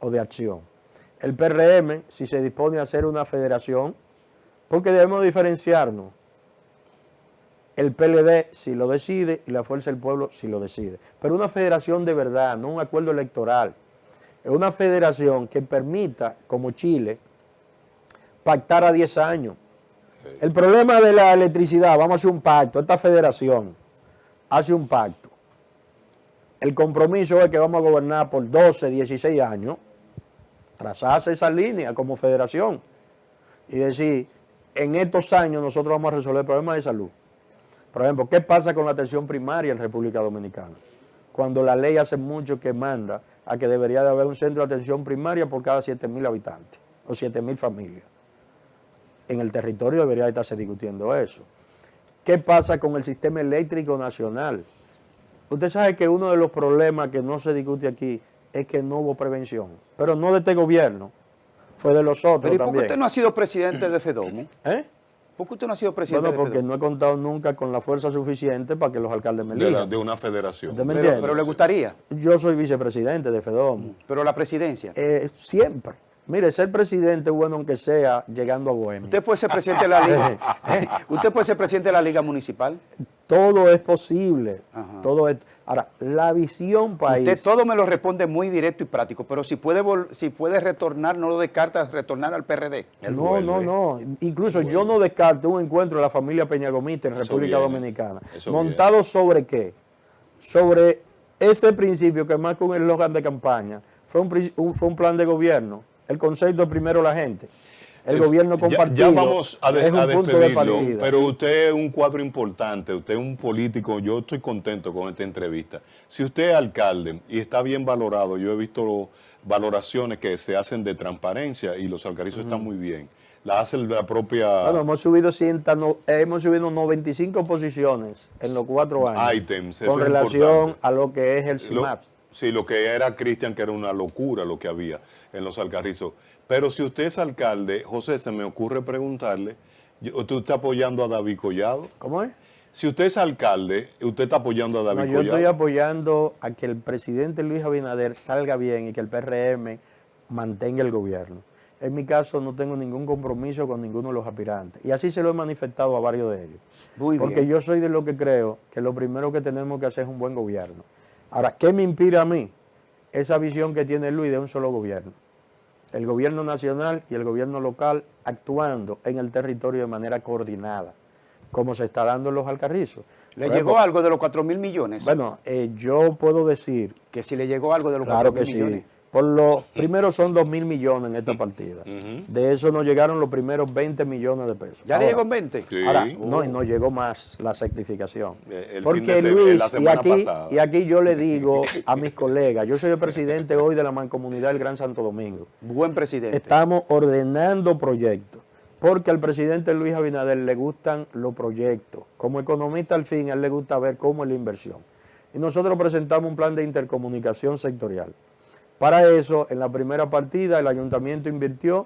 o de acción. El PRM, si se dispone a hacer una federación, porque debemos diferenciarnos. El PLD si lo decide y la Fuerza del Pueblo si lo decide. Pero una federación de verdad, no un acuerdo electoral. Es una federación que permita, como Chile, pactar a 10 años. El problema de la electricidad, vamos a hacer un pacto, esta federación hace un pacto. El compromiso es que vamos a gobernar por 12, 16 años, trazarse esa línea como federación y decir, en estos años nosotros vamos a resolver problemas de salud. Por ejemplo, ¿qué pasa con la atención primaria en República Dominicana? Cuando la ley hace mucho que manda a que debería de haber un centro de atención primaria por cada 7.000 habitantes o 7.000 familias. En el territorio debería estarse discutiendo eso. ¿Qué pasa con el sistema eléctrico nacional? Usted sabe que uno de los problemas que no se discute aquí es que no hubo prevención, pero no de este gobierno, fue de los otros Pero ¿y por qué también. usted no ha sido presidente de FEDOMO? ¿Eh? ¿Por qué usted no ha sido presidente Bueno, de porque FEDOMO? no he contado nunca con la fuerza suficiente para que los alcaldes me De elijan. una federación. ¿Usted me Pero, entiende? pero le gustaría, Yo soy vicepresidente de FEDOMO. pero la presidencia. Siempre. Mire, ser presidente es bueno aunque sea llegando a Bohemia. Usted puede ser presidente de la Liga. Usted puede ser presidente de la Liga Municipal. Todo es posible. Ajá. Todo es. Ahora, la visión país. Usted todo me lo responde muy directo y práctico, pero si puede retornar, no lo descarta, retornar al PRD. Él No, vuelve. no, no. Incluso yo no descarto un encuentro de la familia Peñagomita en Eso República viene. Dominicana. Eso ¿Montado sobre qué? Sobre ese principio que más que un eslogan de campaña, fue un plan de gobierno. El concepto es primero la gente. El gobierno compartido Ya vamos a, es un punto de despedirlo, partida. pero usted es un cuadro importante, usted es un político, yo estoy contento con esta entrevista. Si usted es alcalde y está bien valorado, yo he visto valoraciones que se hacen de transparencia y los alcarrizos están muy bien. La hace la propia Bueno, hemos subido 95 posiciones en los 4 años items, eso con es relación importante. a lo que es el Lo- CIMAPS. Sí, lo que era Cristian, que era una locura lo que había en los alcarrizos. Pero si usted es alcalde, José, se me ocurre preguntarle, ¿usted está apoyando a David Collado? ¿Cómo es? Si usted es alcalde, ¿usted está apoyando a No, David yo Collado? estoy apoyando a que el presidente Luis Abinader salga bien y que el PRM mantenga el gobierno. En mi caso no tengo ningún compromiso con ninguno de los aspirantes. Y así se lo he manifestado a varios de ellos. Muy Porque bien. yo soy de lo que creo que lo primero que tenemos que hacer es un buen gobierno. Ahora, ¿qué me inspira a mí? Esa visión que tiene Luis de un solo gobierno. El gobierno nacional y el gobierno local actuando en el territorio de manera coordinada, como se está dando en los alcarrizos. ¿Le Por llegó ejemplo, algo de los 4.000 millones? Bueno, yo puedo decir, Que si le llegó algo de los claro 4.000 que sí, millones. por lo primero son 2.000 millones en esta partida. De eso nos llegaron los primeros 20 millones de pesos. ¿Ya le Ahora, llegó en 20? Sí. Ahora, no, y no llegó más la certificación. El fin Porque de Luis, la semana pasada. y aquí yo le digo a mis colegas, yo soy el presidente hoy de la Mancomunidad del Gran Santo Domingo. Buen presidente. Estamos ordenando proyectos, porque al presidente Luis Abinader le gustan los proyectos. Como economista al fin, a él le gusta ver cómo es la inversión. Y nosotros presentamos un plan de intercomunicación sectorial. Para eso, en la primera partida, el ayuntamiento invirtió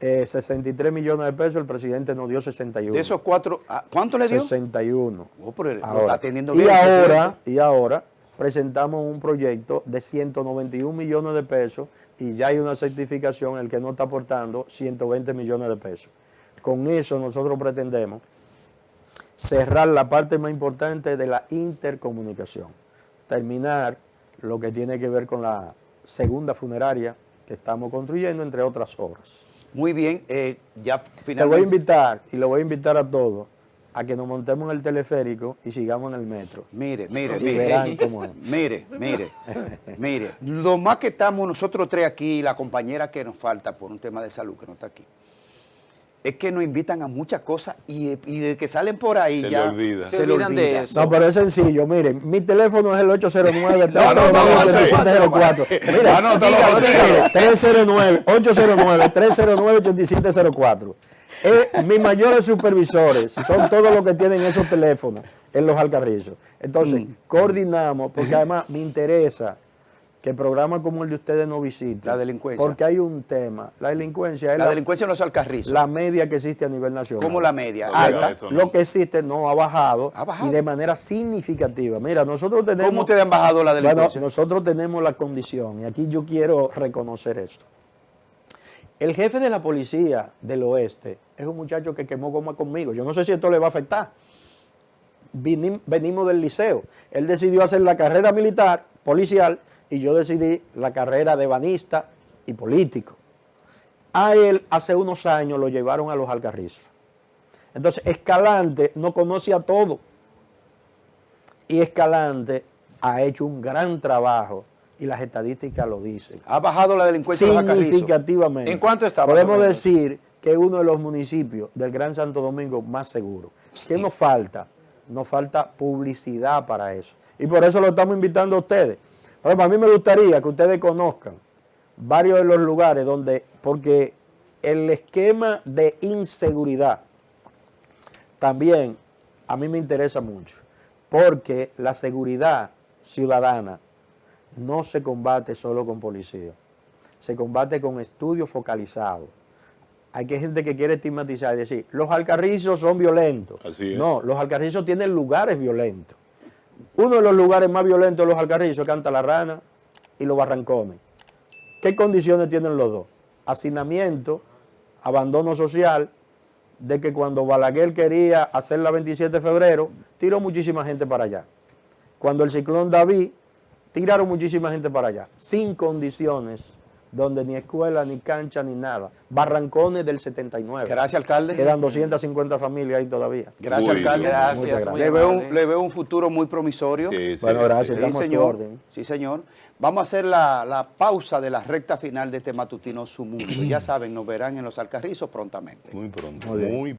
63 millones de pesos, el presidente nos dio 61. De esos 4, ¿cuánto le dio? 61. Oh, pero lo Ahora, está atendiendo bien el presidente. y ahora presentamos un proyecto de 191 millones de pesos y ya hay una certificación, el que no está aportando 120 millones de pesos. Con eso nosotros pretendemos cerrar la parte más importante de la intercomunicación, terminar lo que tiene que ver con la segunda funeraria que estamos construyendo, entre otras obras. Muy bien, ya Te voy a finalmente. invitar, y lo voy a invitar a todos, a que nos montemos en el teleférico y sigamos en el metro. Mire, Y verán cómo es. mire, mire. Lo más que estamos nosotros tres aquí, y la compañera que nos falta por un tema de salud que no está aquí, es que nos invitan a muchas cosas y de que salen por ahí Se ya le olvida. Se olvidan de eso. No, pero es sencillo, miren, mi teléfono es el 809 Anótalo, 309 Mira, Anótalo, José. 309-809-304. Mis mayores supervisores son todos los que tienen esos teléfonos en los alcarrizos. Entonces, coordinamos, porque además me interesa que programas como el de ustedes no visiten. La delincuencia. Porque hay un tema. La delincuencia es La delincuencia en los Alcarrizos. la media que existe a nivel nacional. ¿Cómo la media? No, Alta. eso no. Lo que existe no ha bajado, ¿Ha bajado? y de manera significativa. Mira, nosotros tenemos... ¿Cómo ustedes han bajado la Bueno, delincuencia? nosotros tenemos la condición, y aquí yo quiero reconocer esto. El jefe de la policía del oeste es un muchacho que quemó goma conmigo. Yo no sé si esto le va a afectar. Venimos del liceo. Él decidió hacer la carrera militar, policial, y yo decidí la carrera de ebanista y político. A él hace unos años lo llevaron a los Alcarrizos. Entonces Escalante no conoce a todo. Y Escalante ha hecho un gran trabajo y las estadísticas lo dicen. Ha bajado la delincuencia en los Alcarrizos. Significativamente. ¿En cuánto está? Podemos más o menos? decir que es uno de los municipios del Gran Santo Domingo más seguros. ¿Qué nos falta? Nos falta publicidad para eso. Y por eso lo estamos invitando a ustedes. Pero a mí me gustaría que ustedes conozcan varios de los lugares donde, porque el esquema de inseguridad también a mí me interesa mucho, porque la seguridad ciudadana no se combate solo con policía, se combate con estudios focalizados. Hay gente que quiere estigmatizar y decir, los Alcarrizos son violentos. Así es. No, los Alcarrizos tienen lugares violentos. Uno de los lugares más violentos de los Alcarrizos es Canta la Rana y los Barrancones. ¿Qué condiciones tienen los dos? Hacinamiento, abandono social, de que cuando Balaguer quería hacer la 27 de febrero, tiró muchísima gente para allá. Cuando el ciclón David, tiraron muchísima gente para allá, sin condiciones, donde ni escuela, ni cancha, ni nada. Barrancones del 79. Gracias, alcalde. Quedan 250 familias ahí todavía. Gracias, Muy alcalde. bien. Gracias, Muchas gracias. muy Le veo un futuro muy promisorio. Sí, sí, Bueno, gracias. sí. Estamos a su señor. orden. Sí, señor. Vamos a hacer la pausa de la recta final de este matutino Su Mundo. Ya saben, nos verán en los Alcarrizos prontamente. Muy pronto. Muy bien. Muy